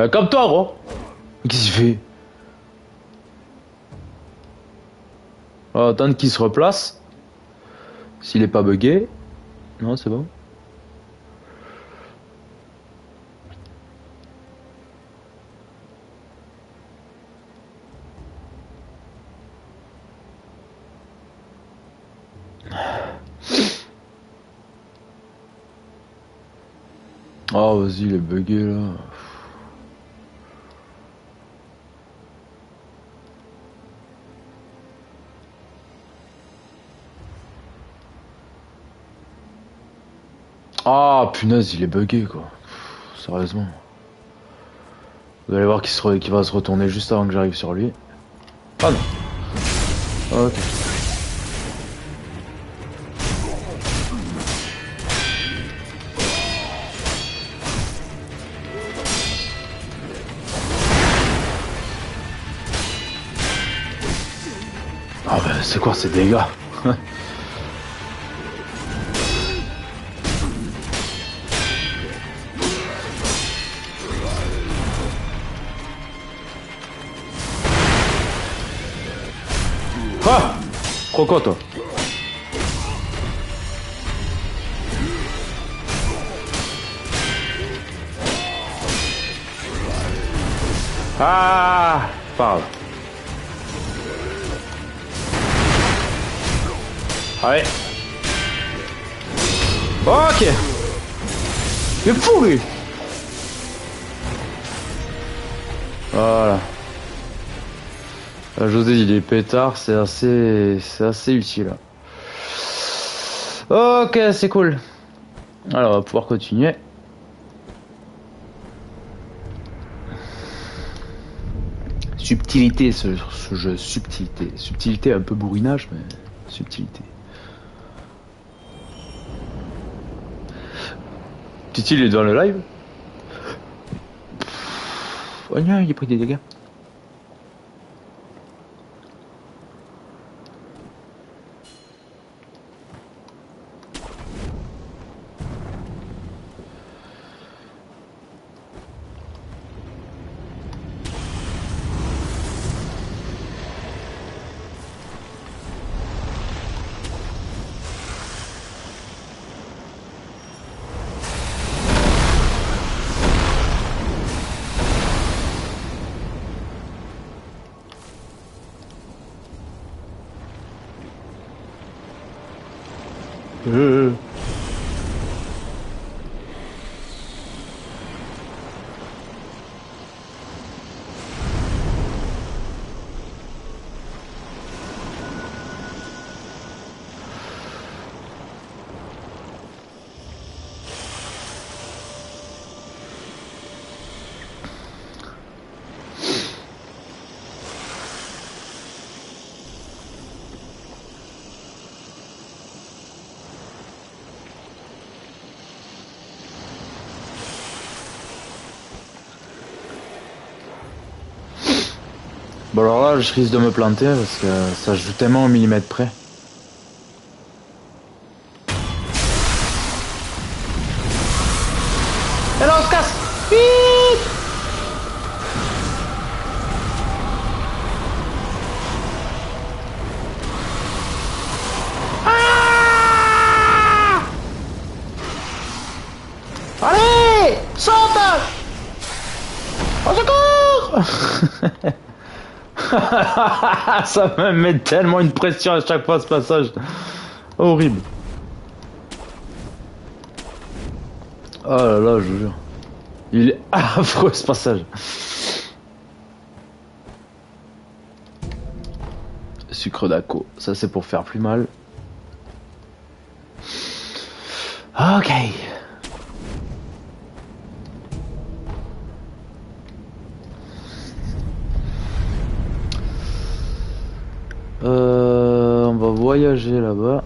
Comme toi, gros! Qu'est-ce qu'il fait? On va attendre qu'il se replace. S'il est pas bugué. Non, c'est bon. Oh, vas-y, il est bugué là. Ah, punaise, il est bugué quoi. Sérieusement. Vous allez voir qu'il va se retourner juste avant que j'arrive sur lui. Ah non. Ok. Ah ben c'est quoi ces dégâts? Trop quoi, toi? Ah, pas grave. Allez. Ok. Il est fou, lui. Voilà. José dit les pétards, c'est assez utile. Ok, c'est cool. Alors, on va pouvoir continuer. Subtilité, ce jeu, subtilité. Subtilité, un peu bourrinage, mais subtilité. Titi, il est dans le live? Oh non, il a pris des dégâts. Bon alors là je risque de me planter parce que ça joue tellement au millimètre près. Et là on se casse. Vite. Ah. Allez, saute. Au secours. Ça me met tellement une pression à chaque fois ce passage. Horrible. Oh là là, je vous jure. Il est affreux ce passage. Sucre d'Aco, ça c'est pour faire plus mal. Ok. On va voyager là-bas.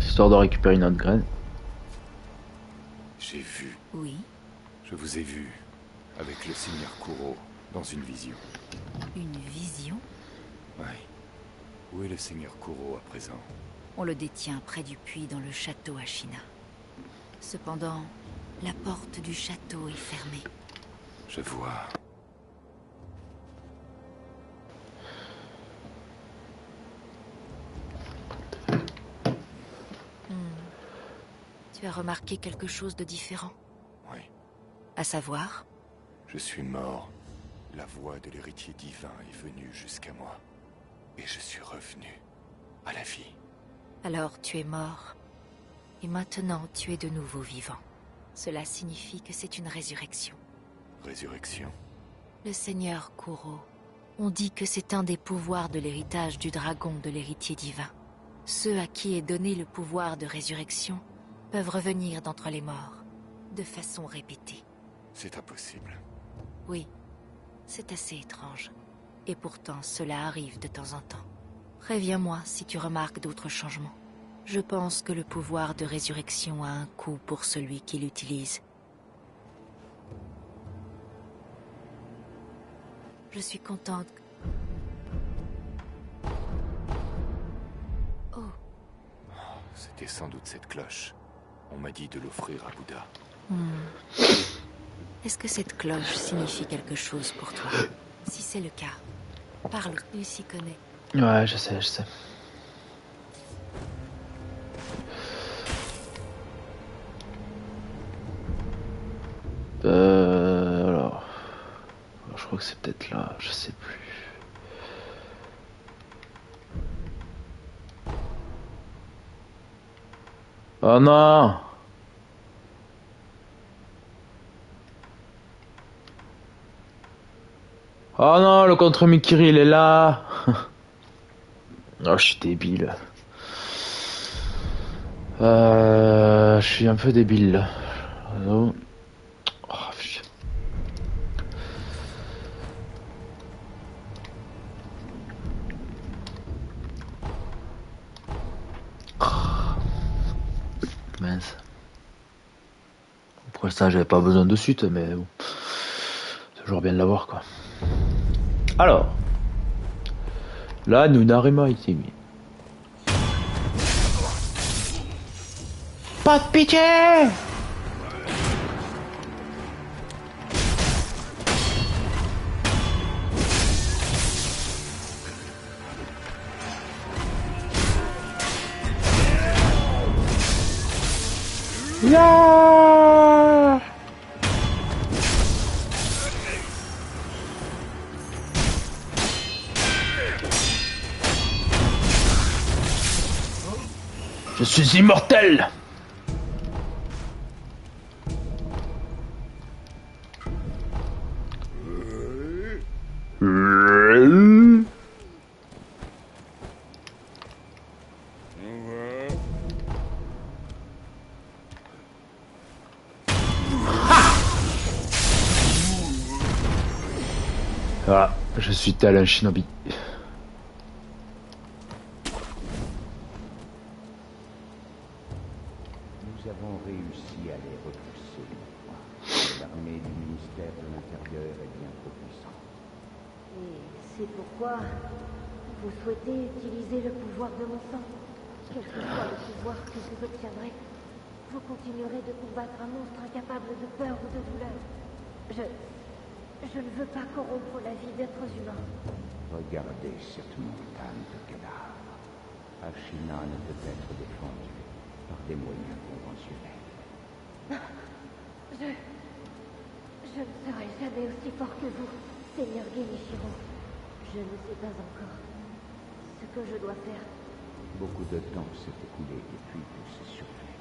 Histoire de récupérer une autre graine. J'ai vu. Oui. Je vous ai vu avec le seigneur Kuro dans une vision. Une vision? Oui. Où est le seigneur Kuro à présent? On le détient près du puits dans le château Ashina. Cependant, la porte du château est fermée. Je vois. Tu as remarqué quelque chose de différent? Oui. À savoir? Je suis mort. La voix de l'héritier divin est venue jusqu'à moi. Et je suis revenu à la vie. Alors tu es mort. Et maintenant tu es de nouveau vivant. Cela signifie que c'est une résurrection. Résurrection? Le seigneur Kuro. On dit que c'est un des pouvoirs de l'héritage du dragon de l'héritier divin. Ceux à qui est donné le pouvoir de résurrection peuvent revenir d'entre les morts, de façon répétée. C'est impossible. Oui, c'est assez étrange. Et pourtant, cela arrive de temps en temps. Préviens-moi si tu remarques d'autres changements. Je pense que le pouvoir de résurrection a un coût pour celui qui l'utilise. Je suis contente. C'était sans doute cette cloche. On m'a dit de l'offrir à Bouddha. Est-ce que cette cloche signifie quelque chose pour toi? Si c'est le cas, parle, il s'y connaît. Ouais, je sais, je sais. Alors, je crois que c'est peut-être là, je sais plus. Oh non! Oh non, le contre Mikiri il est là! Oh, je suis débile. Je suis un peu débile là. Oh, putain. Mince. Pour ça, j'avais pas besoin de suite, mais bon. C'est toujours bien de l'avoir, quoi. Alors. Là, nous n'arrêtons ici. Pas de pitié! Yeah! Je suis immortel! Ah, je suis tel un shinobi. Nous avons réussi à les repousser. L'armée du ministère de l'Intérieur est bien trop puissante. Et c'est pourquoi vous souhaitez utiliser le pouvoir de mon sang. Quel que soit le pouvoir que vous obtiendrez, vous continuerez de combattre un monstre incapable de peur ou de douleur. Je ne veux pas corrompre la vie d'êtres humains. Regardez cette montagne de cadavres. Ashina ne peut être défendue par des moyens conventionnels. Je ne serai jamais aussi fort que vous, Seigneur Genichiro. Je ne sais pas encore ce que je dois faire. Beaucoup de temps s'est écoulé depuis tout ce survit.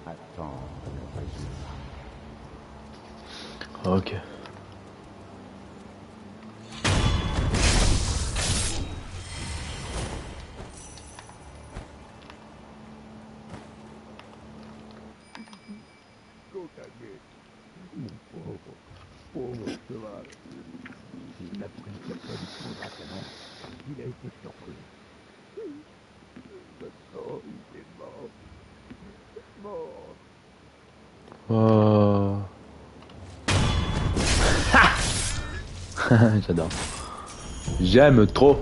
Attendre le résultat. Ok. Mon pauvre cheval. Il a pris sa production maintenant. Il a été surpris. Maintenant, il est mort. Oh. J'adore. J'aime trop.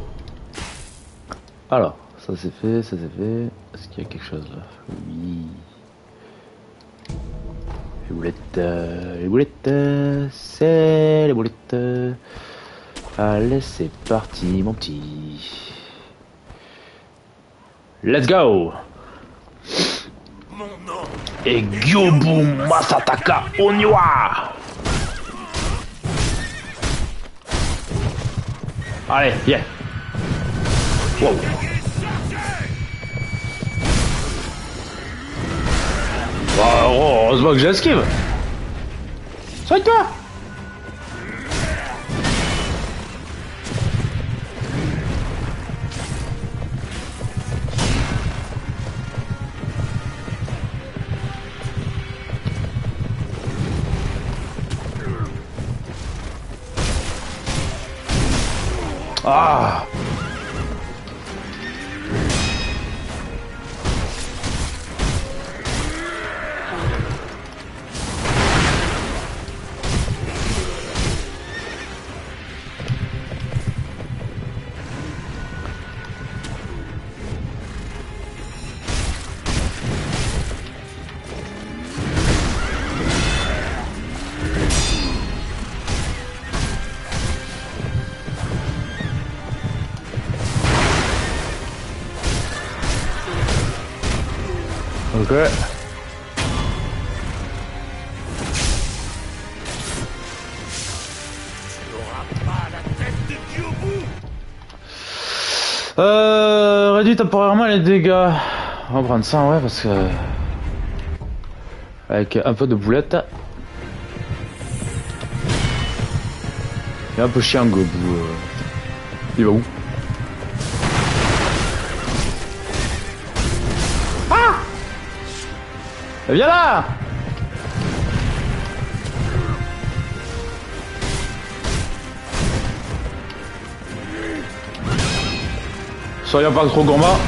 Alors, ça c'est fait, ça c'est fait. Est-ce qu'il y a quelque chose là? Oui. Les boulettes, c'est les boulettes. Allez, c'est parti, mon petit. Let's go! Mon nom! Et Gyobu Masataka Oniwa! Allez, yeah! Wow! Oh, heureusement que j'esquive! Soigne-toi! Ah! Ok. Réduit temporairement les dégâts. On va prendre ça, ouais, parce que... Avec un peu de boulette. Il est un peu chiant, Gobu. Il va où? Ah! Viens là! Soyons pas trop gourmands.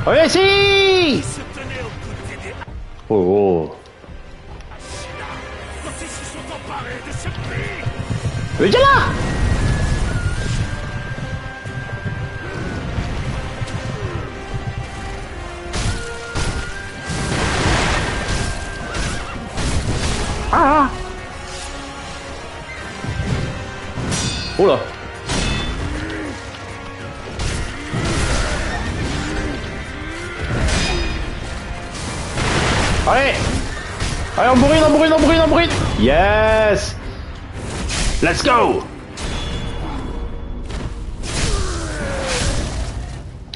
Oh, ici! Oh, oh. Viens là! Ah! Oh là! Allez! Allez, on bourrine, on bourrine, on bourrine, on bourrine! Yes! Let's go!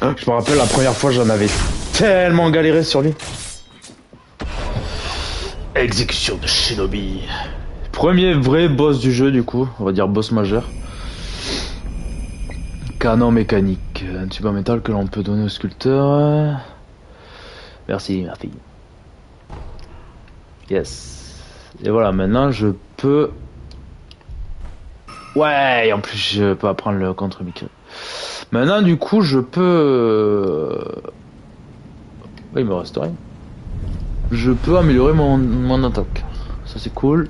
Je me rappelle la première fois, j'en avais tellement galéré sur lui. Exécution de Shinobi. Premier vrai boss du jeu, du coup. On va dire boss majeur. Canon mécanique. Un tube en métal que l'on peut donner au sculpteur. Merci, ma fille. Yes. Et voilà, maintenant je peux... Ouais, et en plus je peux apprendre le contre-Mikiri. Maintenant, du coup, je peux... Oui, il me reste rien. Je peux améliorer mon attaque. Ça, c'est cool.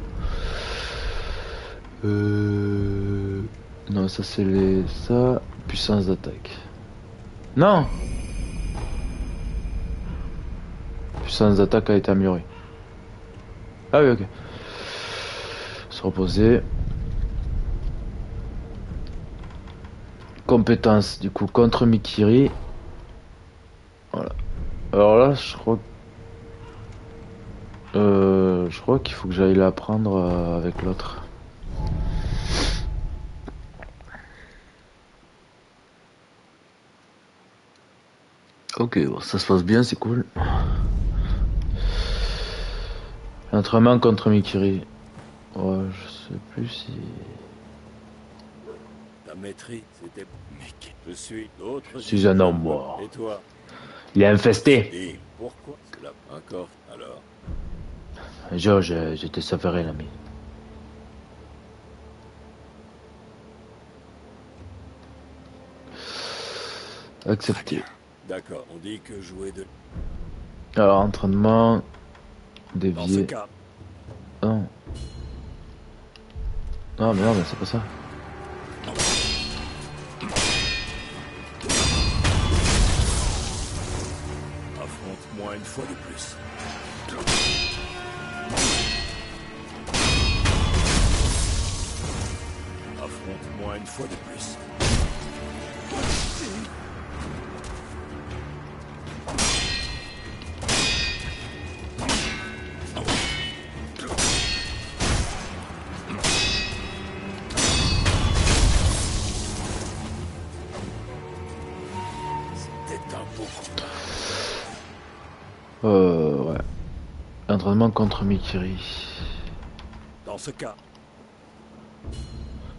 Non, ça, c'est les... Ça, puissance d'attaque. Non! Puissance d'attaque a été améliorée. Ah oui, ok. Se reposer. Compétence, du coup, contre Mikiri. Voilà. Alors là, je crois qu'il faut que j'aille l'apprendre avec l'autre. Ok, bon, ça se passe bien, c'est cool. Entraînement contre Mikiri. Ouais, je sais plus si... Ta maîtrise, c'était... Je suis d'autres... Je suis un homme mort. Et toi? Il est infesté. Et pourquoi cela? Encore, alors? J'étais savaré, l'ami. Accepté. D'accord, on dit que jouer de... Alors, entraînement... Dans ce Dévier... cas, Non. Non, mais non, mais c'est pas ça. affronte-moi une fois de plus. Affronte-moi une fois de plus. Ouais. Entraînement contre Mikiri. Dans ce cas.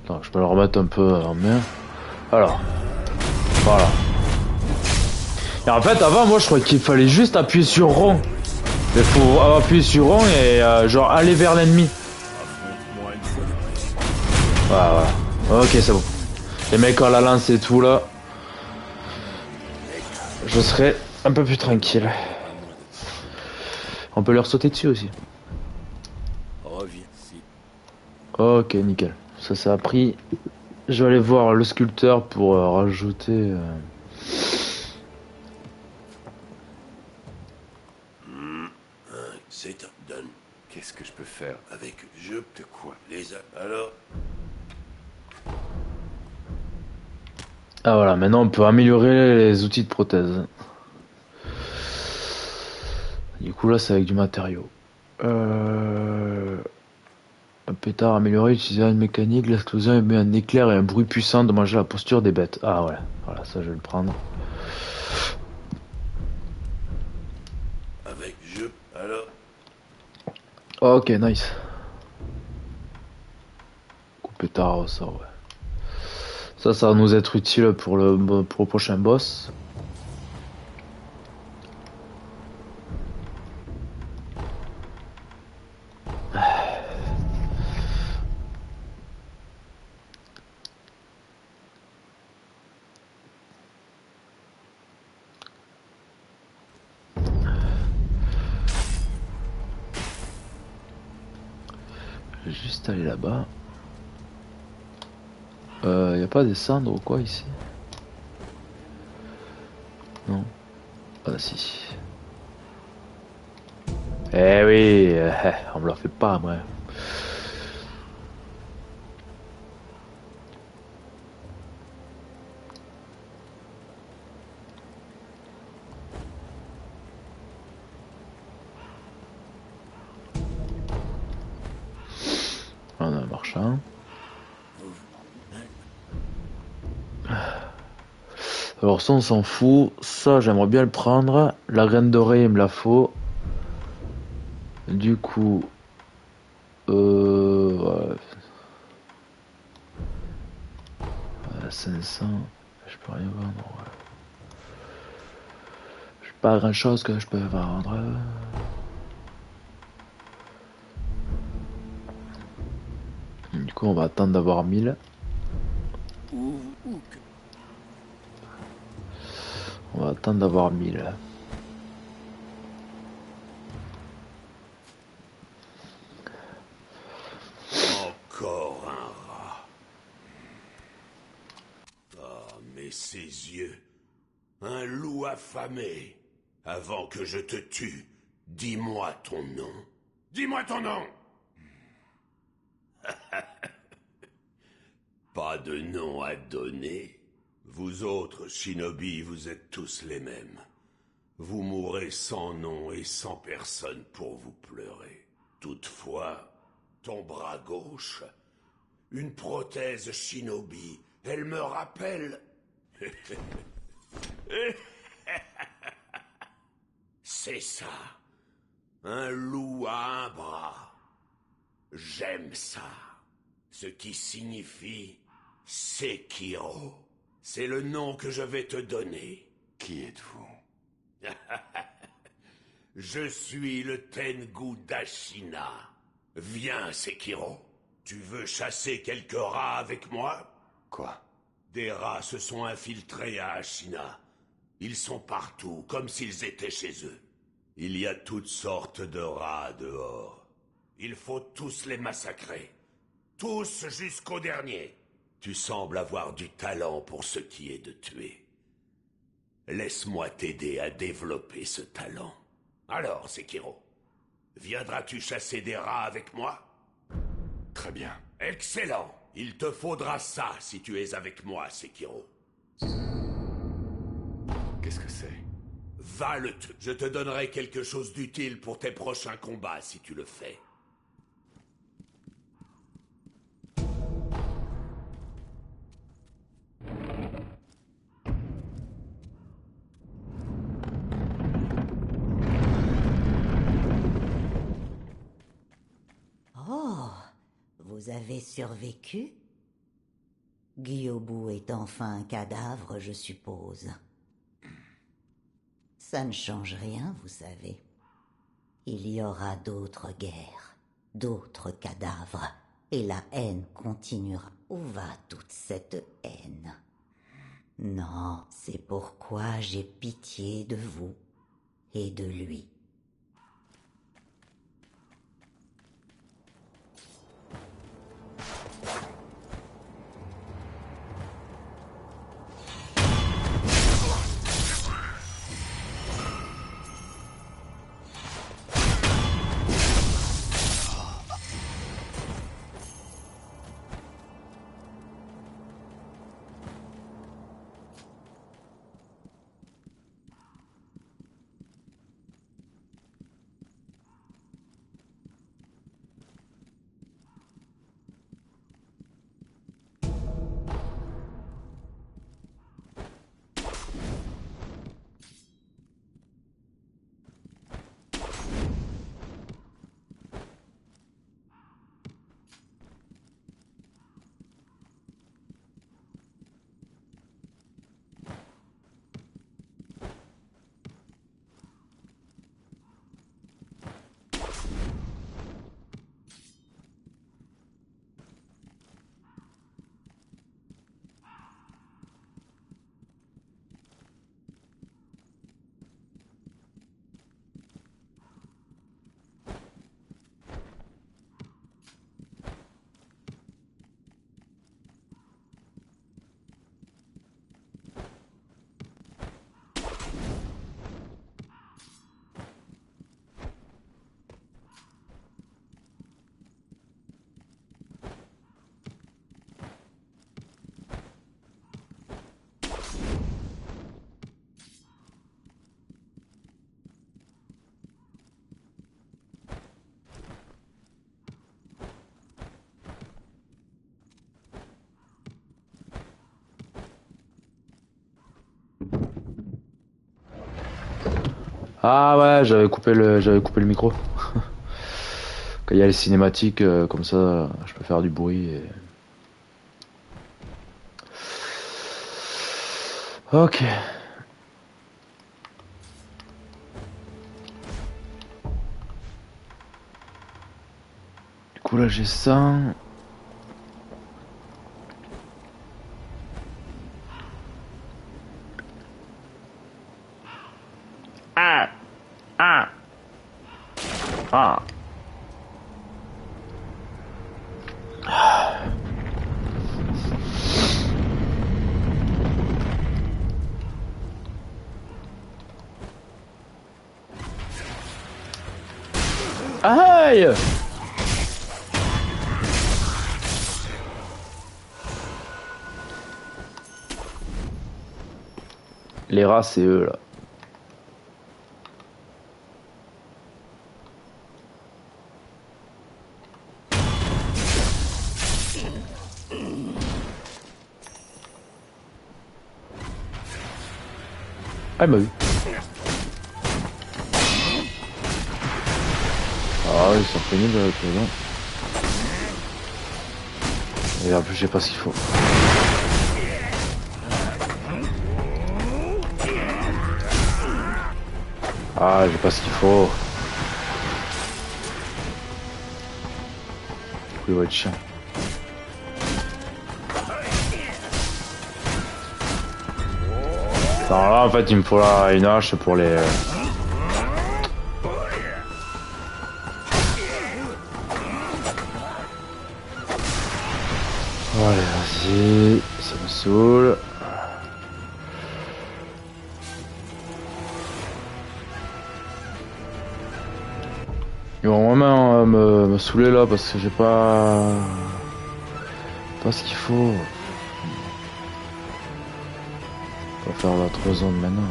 Attends, je peux le remettre un peu en main. Alors. Voilà. Et en fait, avant, moi, je croyais qu'il fallait juste appuyer sur rond. Il faut appuyer sur rond et genre aller vers l'ennemi. Voilà, voilà. Ok, c'est bon. Les mecs ont la lance et tout, là. Je serai un peu plus tranquille. On peut leur sauter dessus aussi. Reviens ici. Ok, nickel. Ça, ça a pris. Je vais aller voir le sculpteur pour rajouter... C'est un donne. Qu'est-ce que je peux faire Avec je de quoi? les a. Alors. Ah voilà, maintenant on peut améliorer les outils de prothèse. Du coup là c'est avec du matériau. Un pétard amélioré, utiliser une mécanique, l'explosion émet un éclair et un bruit puissant de manger la posture des bêtes. Ah ouais, voilà, ça je vais le prendre. Avec jeu, alors. Ok, nice. Coup pétard au sort, ouais. Ça va nous être utile pour le prochain boss. Je vais juste aller là-bas. Y a pas des cendres ou quoi ici? Non. Ah si. Eh oui, on me la fait pas, moi. On a un marchand. Alors ça on s'en fout, ça j'aimerais bien le prendre, la graine dorée il me la faut. Du coup, ouais. 500, je peux rien vendre. Ouais. J'ai pas grand chose que je peux vendre. Du coup on va attendre d'avoir 1000. On va attendre d'avoir 1000. Encore un rat. Ah, mais ses yeux. Un loup affamé. Avant que je te tue, dis-moi ton nom. Dis-moi ton nom. Pas de nom à donner. Vous autres, shinobi, vous êtes tous les mêmes. Vous mourrez sans nom et sans personne pour vous pleurer. Toutefois, ton bras gauche, une prothèse shinobi, elle me rappelle... C'est ça. Un loup à un bras. J'aime ça. Ce qui signifie Sekiro. C'est le nom que je vais te donner. Qui êtes-vous? Je suis le Tengu d'Ashina. Viens, Sekiro. Tu veux chasser quelques rats avec moi? Quoi? Des rats se sont infiltrés à Ashina. Ils sont partout, comme s'ils étaient chez eux. Il y a toutes sortes de rats dehors. Il faut tous les massacrer. Tous jusqu'au dernier. Tu sembles avoir du talent pour ce qui est de tuer. Laisse-moi t'aider à développer ce talent. Alors, Sekiro, viendras-tu chasser des rats avec moi? Très bien. Excellent. Il te faudra ça si tu es avec moi, Sekiro. Qu'est-ce que c'est? Va le tuer. Je te donnerai quelque chose d'utile pour tes prochains combats si tu le fais. Oh, vous avez survécu? Gyobu est enfin un cadavre, je suppose. Ça ne change rien, vous savez. Il y aura d'autres guerres, d'autres cadavres, et la haine continuera. Où va toute cette haine? Non, c'est pourquoi j'ai pitié de vous et de lui. Ah ouais, j'avais coupé le micro. Quand il y a les cinématiques, comme ça, je peux faire du bruit. Ok. Du coup là j'ai ça. Ah. Ah. Ah. Aïe! Les rats, c'est eux là. Ah, il m'a vu. Ah oui, ils sont pénibles avec les gens. Et en plus, je sais pas ce qu'il faut. Ah, j'ai pas ce qu'il faut. Il va être chiant. Alors là, en fait, il me faut là une hache pour les... Allez, vas-y, ça me saoule. Ils vont vraiment me saouler là parce que j'ai pas ce qu'il faut. On va faire l'autre zone maintenant.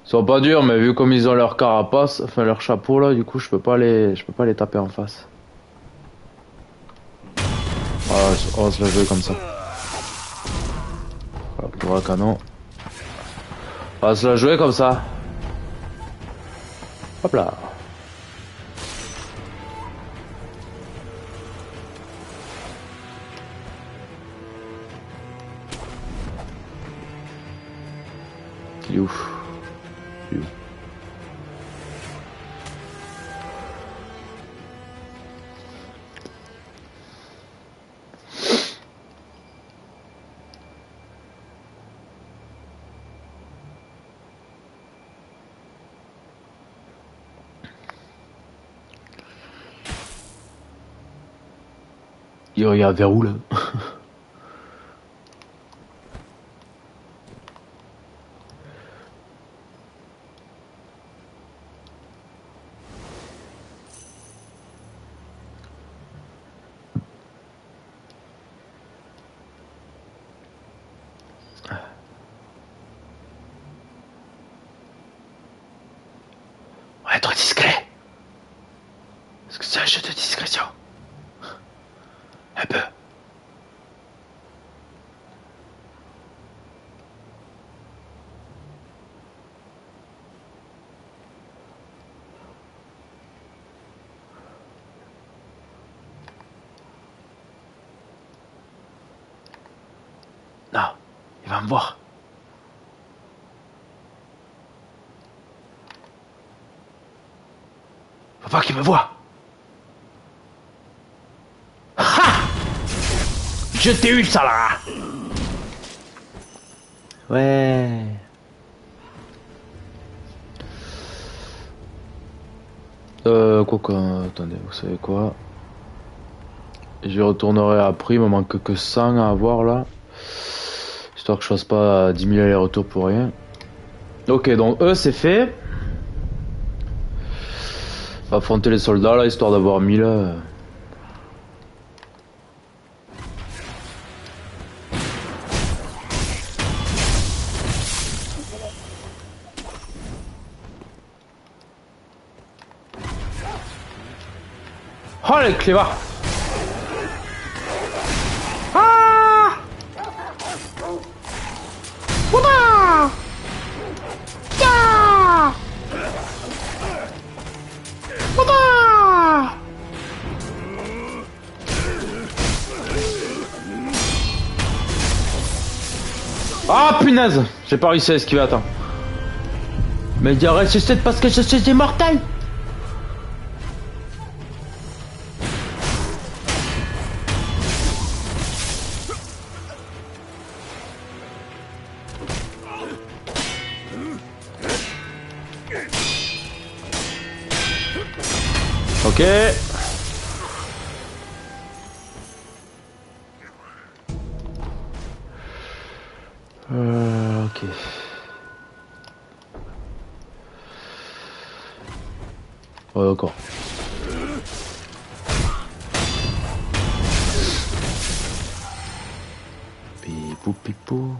Ils sont pas durs, mais vu comme ils ont leur carapace, enfin leur chapeau là, du coup je peux pas les taper en face. Voilà, on va se la jouer comme ça. Voilà, pour un canon. On va se la jouer comme ça. Hop là. Il est où? Il est où? Il regarde vers où là? On va être discret. Est-ce que c'est un jeu de discrétion? Un peu. Non, il va me voir. Faut pas qu'il me voie. Ha! Je t'ai eu, ça là. Ouais. Attendez, vous savez quoi? J'y retournerai après, il me manque que 100 à avoir là. Histoire que je fasse pas 10 000 allers-retours pour rien. Ok, donc eux c'est fait. On va affronter les soldats là, histoire d'avoir 1000. Oh les clébards. Ah Ouah Ya Ouah Ah punaise, j'ai pas réussi à esquiver, attends. Mais il ressuscite parce que je suis immortel. Ok. Ok. Ouais, d'accord. Pipou pipou.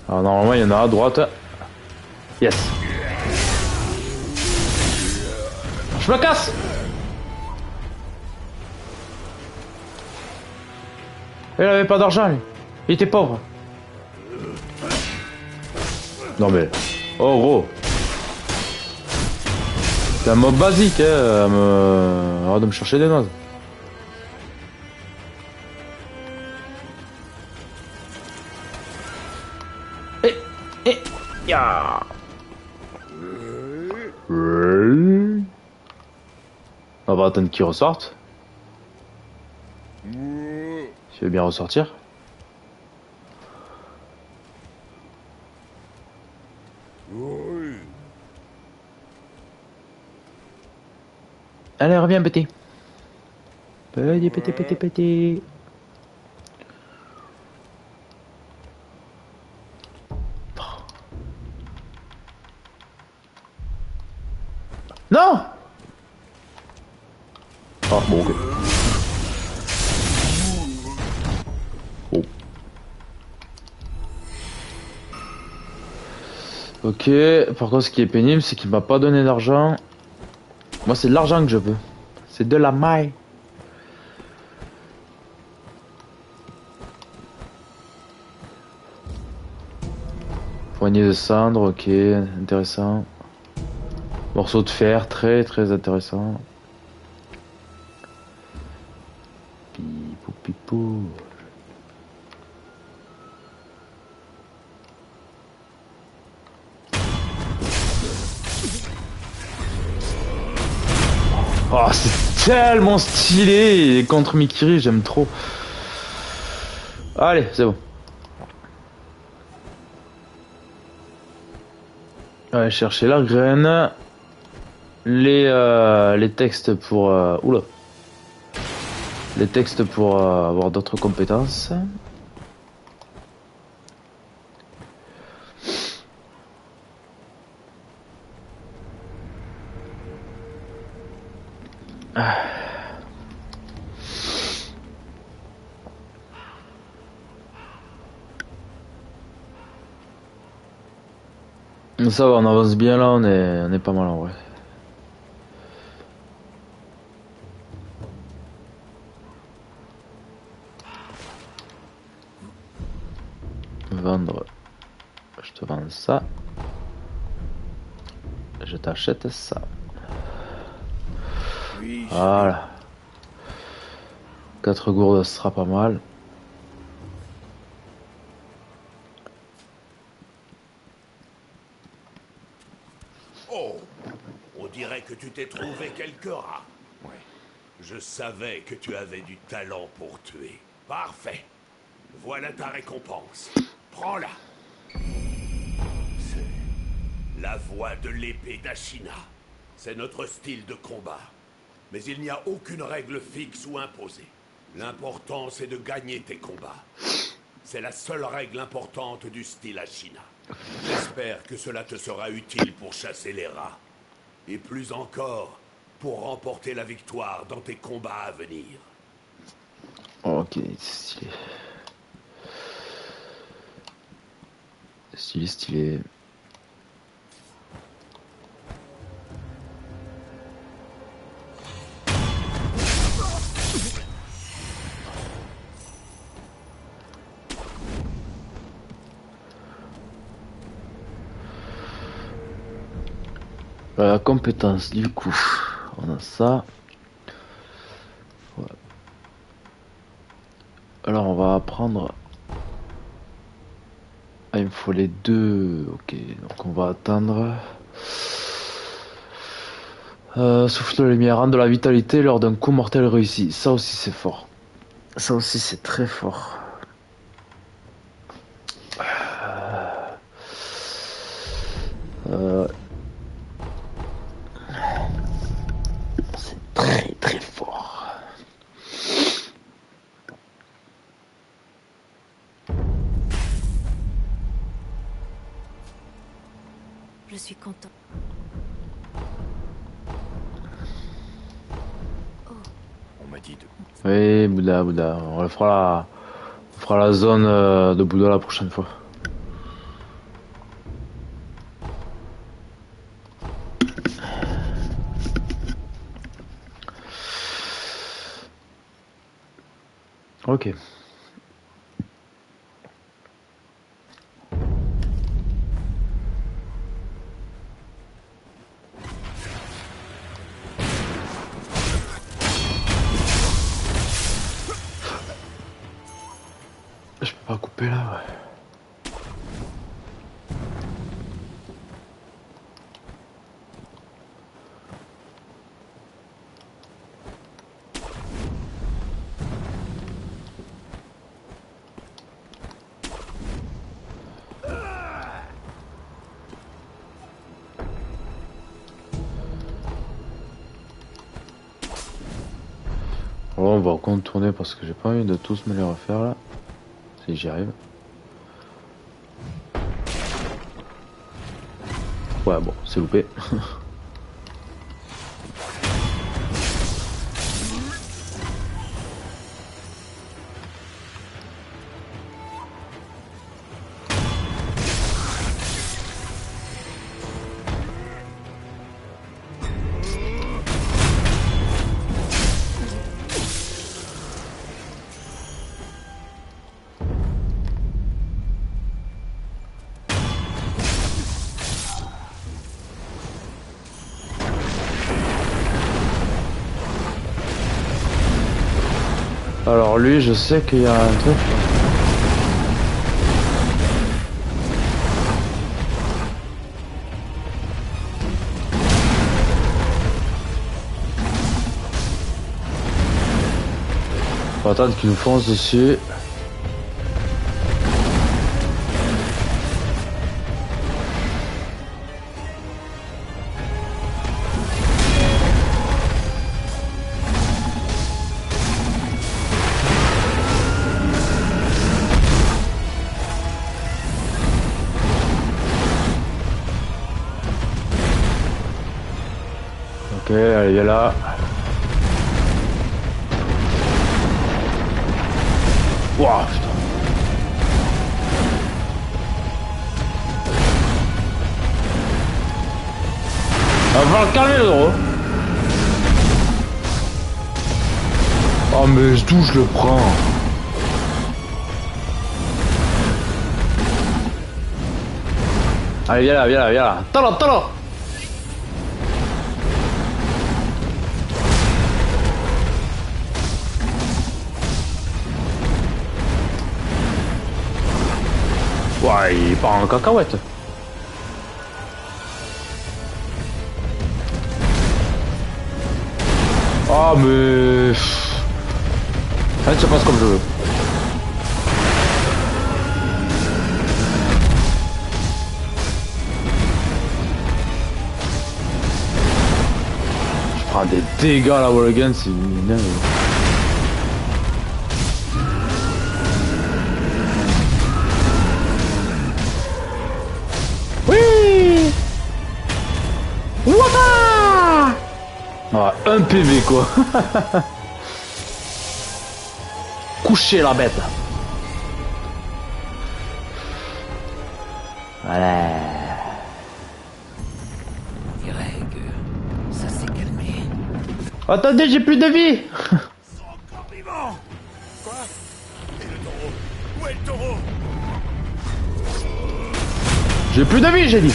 Alors normalement il y en a à droite. Yes. Je me casse. Il avait pas d'argent lui. Il était pauvre. Non mais... Oh gros. C'est un mob basique hein. Arrête de me chercher des nazes. Ya. On va attendre qu'il ressorte. Tu veux bien ressortir? Allez, reviens, petit. Petit. Non! Ah, bon, ok. Oh. Ok, par contre, ce qui est pénible, c'est qu'il m'a pas donné d'argent. Moi, c'est de l'argent que je veux. C'est de la maille. Poignée de cendre, ok, intéressant. Morceau de fer, très très intéressant. Pipou pipou. Oh, c'est tellement stylé contre Mikiri, j'aime trop. Allez, c'est bon. Allez chercher la graine. Les textes pour... oula. Les textes pour avoir d'autres compétences. Ça va, on avance bien là, on est pas mal en vrai. Vendre. Je te vends ça. Je t'achète ça. Voilà. 4 gourdes, ce sera pas mal. Oh, on dirait que tu t'es trouvé quelques rats. Ouais. Je savais que tu avais du talent pour tuer. Parfait. Voilà ta récompense. Prends-la. C'est... La voix de l'épée d'Ashina. C'est notre style de combat. Mais il n'y a aucune règle fixe ou imposée. L'important, c'est de gagner tes combats. C'est la seule règle importante du style Ashina. J'espère que cela te sera utile pour chasser les rats. Et plus encore, pour remporter la victoire dans tes combats à venir. Ok, stylé. Stylé, stylé. La compétence, du coup, on a ça. Ouais. Alors on va apprendre. Ah, il me faut les deux. Ok, donc on va attendre. Souffle de lumière, rend de la vitalité lors d'un coup mortel réussi. Ça aussi c'est fort. Ça aussi c'est très fort. C'est très très fort. Je suis content. On m'a dit de... Oui, Bouddha, Bouddha. On fera la zone de Bouddha la prochaine fois. Ok. Je peux pas couper là, ouais. Bon, on va contourner parce que j'ai pas envie de tous me les refaire là. Si j'y arrive. Ouais, bon, c'est loupé. Alors lui, je sais qu'il y a un truc. Faut attendre qu'il nous fonce dessus. Ok, allez, viens là. Wouah, putain. Va falloir le calmer le gros. Oh mais d'où je le prends? Allez, viens là, viens là, viens là. Talent, talent. Ouais, il part en cacahuète. Ah mais... Ça se passe comme je veux. Je prends des dégâts à la wall again, c'est dingue. Ouais, un PV quoi. coucher la bête. Voilà. On dirait que ça s'est calmé. Attendez, j'ai plus de vie. Ils sont encore vivants. Quoi? Et le taureau? Où est le taureau? J'ai plus de vie, j'ai dit.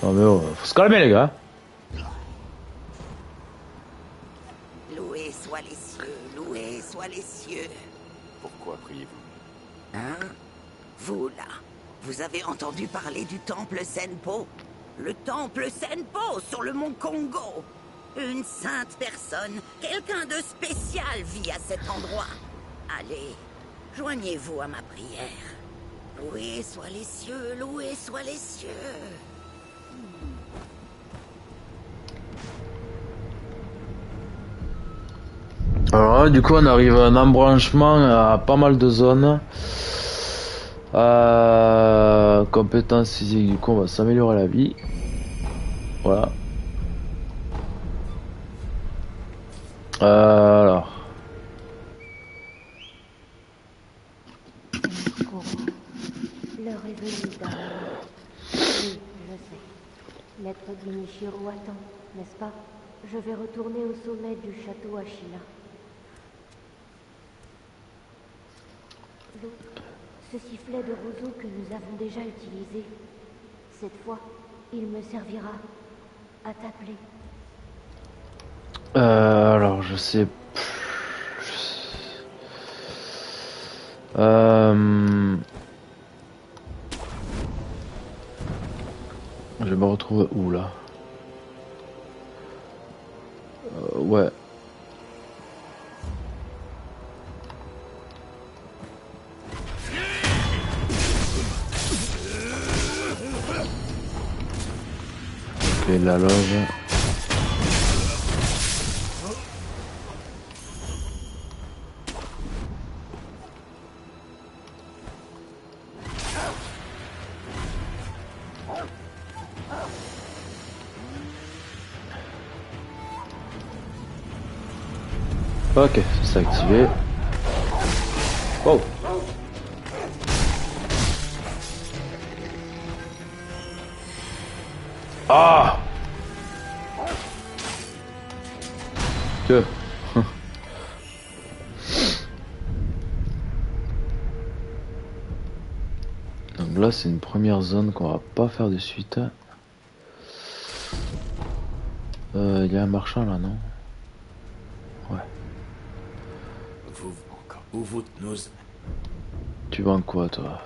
Oh mais oh, faut se calmer les gars. Loués soient les cieux, loués soient les cieux. Pourquoi priez-vous? Hein? Vous là, vous avez entendu parler du temple Senpo? Le temple Senpo sur le mont Congo. Une sainte personne, quelqu'un de spécial vit à cet endroit. Allez, joignez-vous à ma prière. Loués soient les cieux, loués soient les cieux. Alors là, du coup on arrive à un embranchement à pas mal de zones. Compétence physique, du coup on va s'améliorer la vie. Voilà. Alors. L'heure est venue d'ailleurs. Oui, je sais. L'être d'Inichiro attend, n'est-ce pas? Je vais retourner au sommet du château Ashina. Ce sifflet de roseau que nous avons déjà utilisé, cette fois, il me servira à t'appeler. Alors je sais. Je vais me retrouver où là? Ouais. Et la loge. Ok, c'est activé. Wow. Ah. Que. Donc là c'est une première zone qu'on va pas faire de suite. Il y a un marchand là, non? Ouais. Tu vends quoi toi?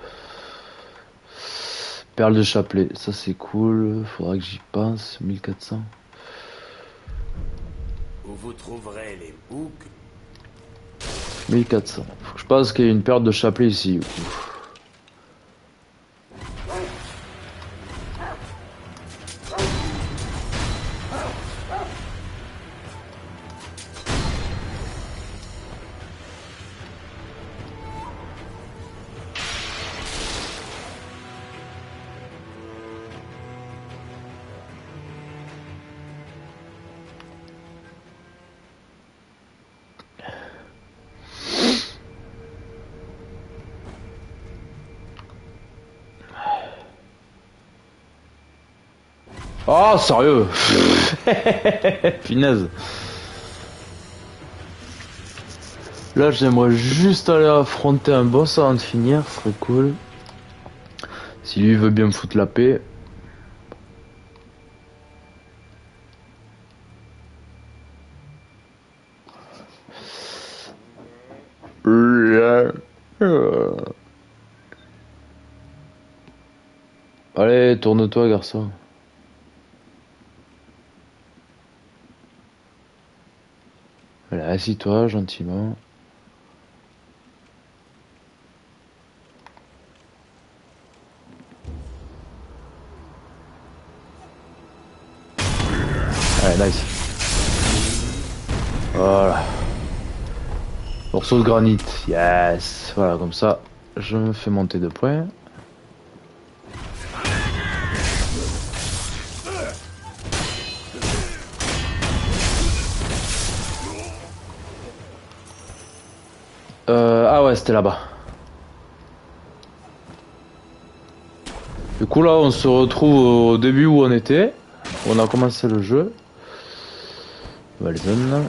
Perle de chapelet, ça c'est cool, faudra que j'y pense, 1400. Où vous trouverez les boucs? 1400. Faut que je pense qu'il y a une perle de chapelet ici. Ouf. Oh, sérieux. Finesse. Là, j'aimerais juste aller affronter un boss avant de finir, ce serait cool. Si lui veut bien me foutre la paix. Allez, tourne-toi, garçon. Voilà, assis-toi gentiment. Allez, nice. Voilà. Morceau de granit, yes. Voilà, comme ça, je me fais monter de points. Ah ouais, c'était là-bas. Du coup là, on se retrouve au début où on était. On a commencé le jeu. Nouvelle zone.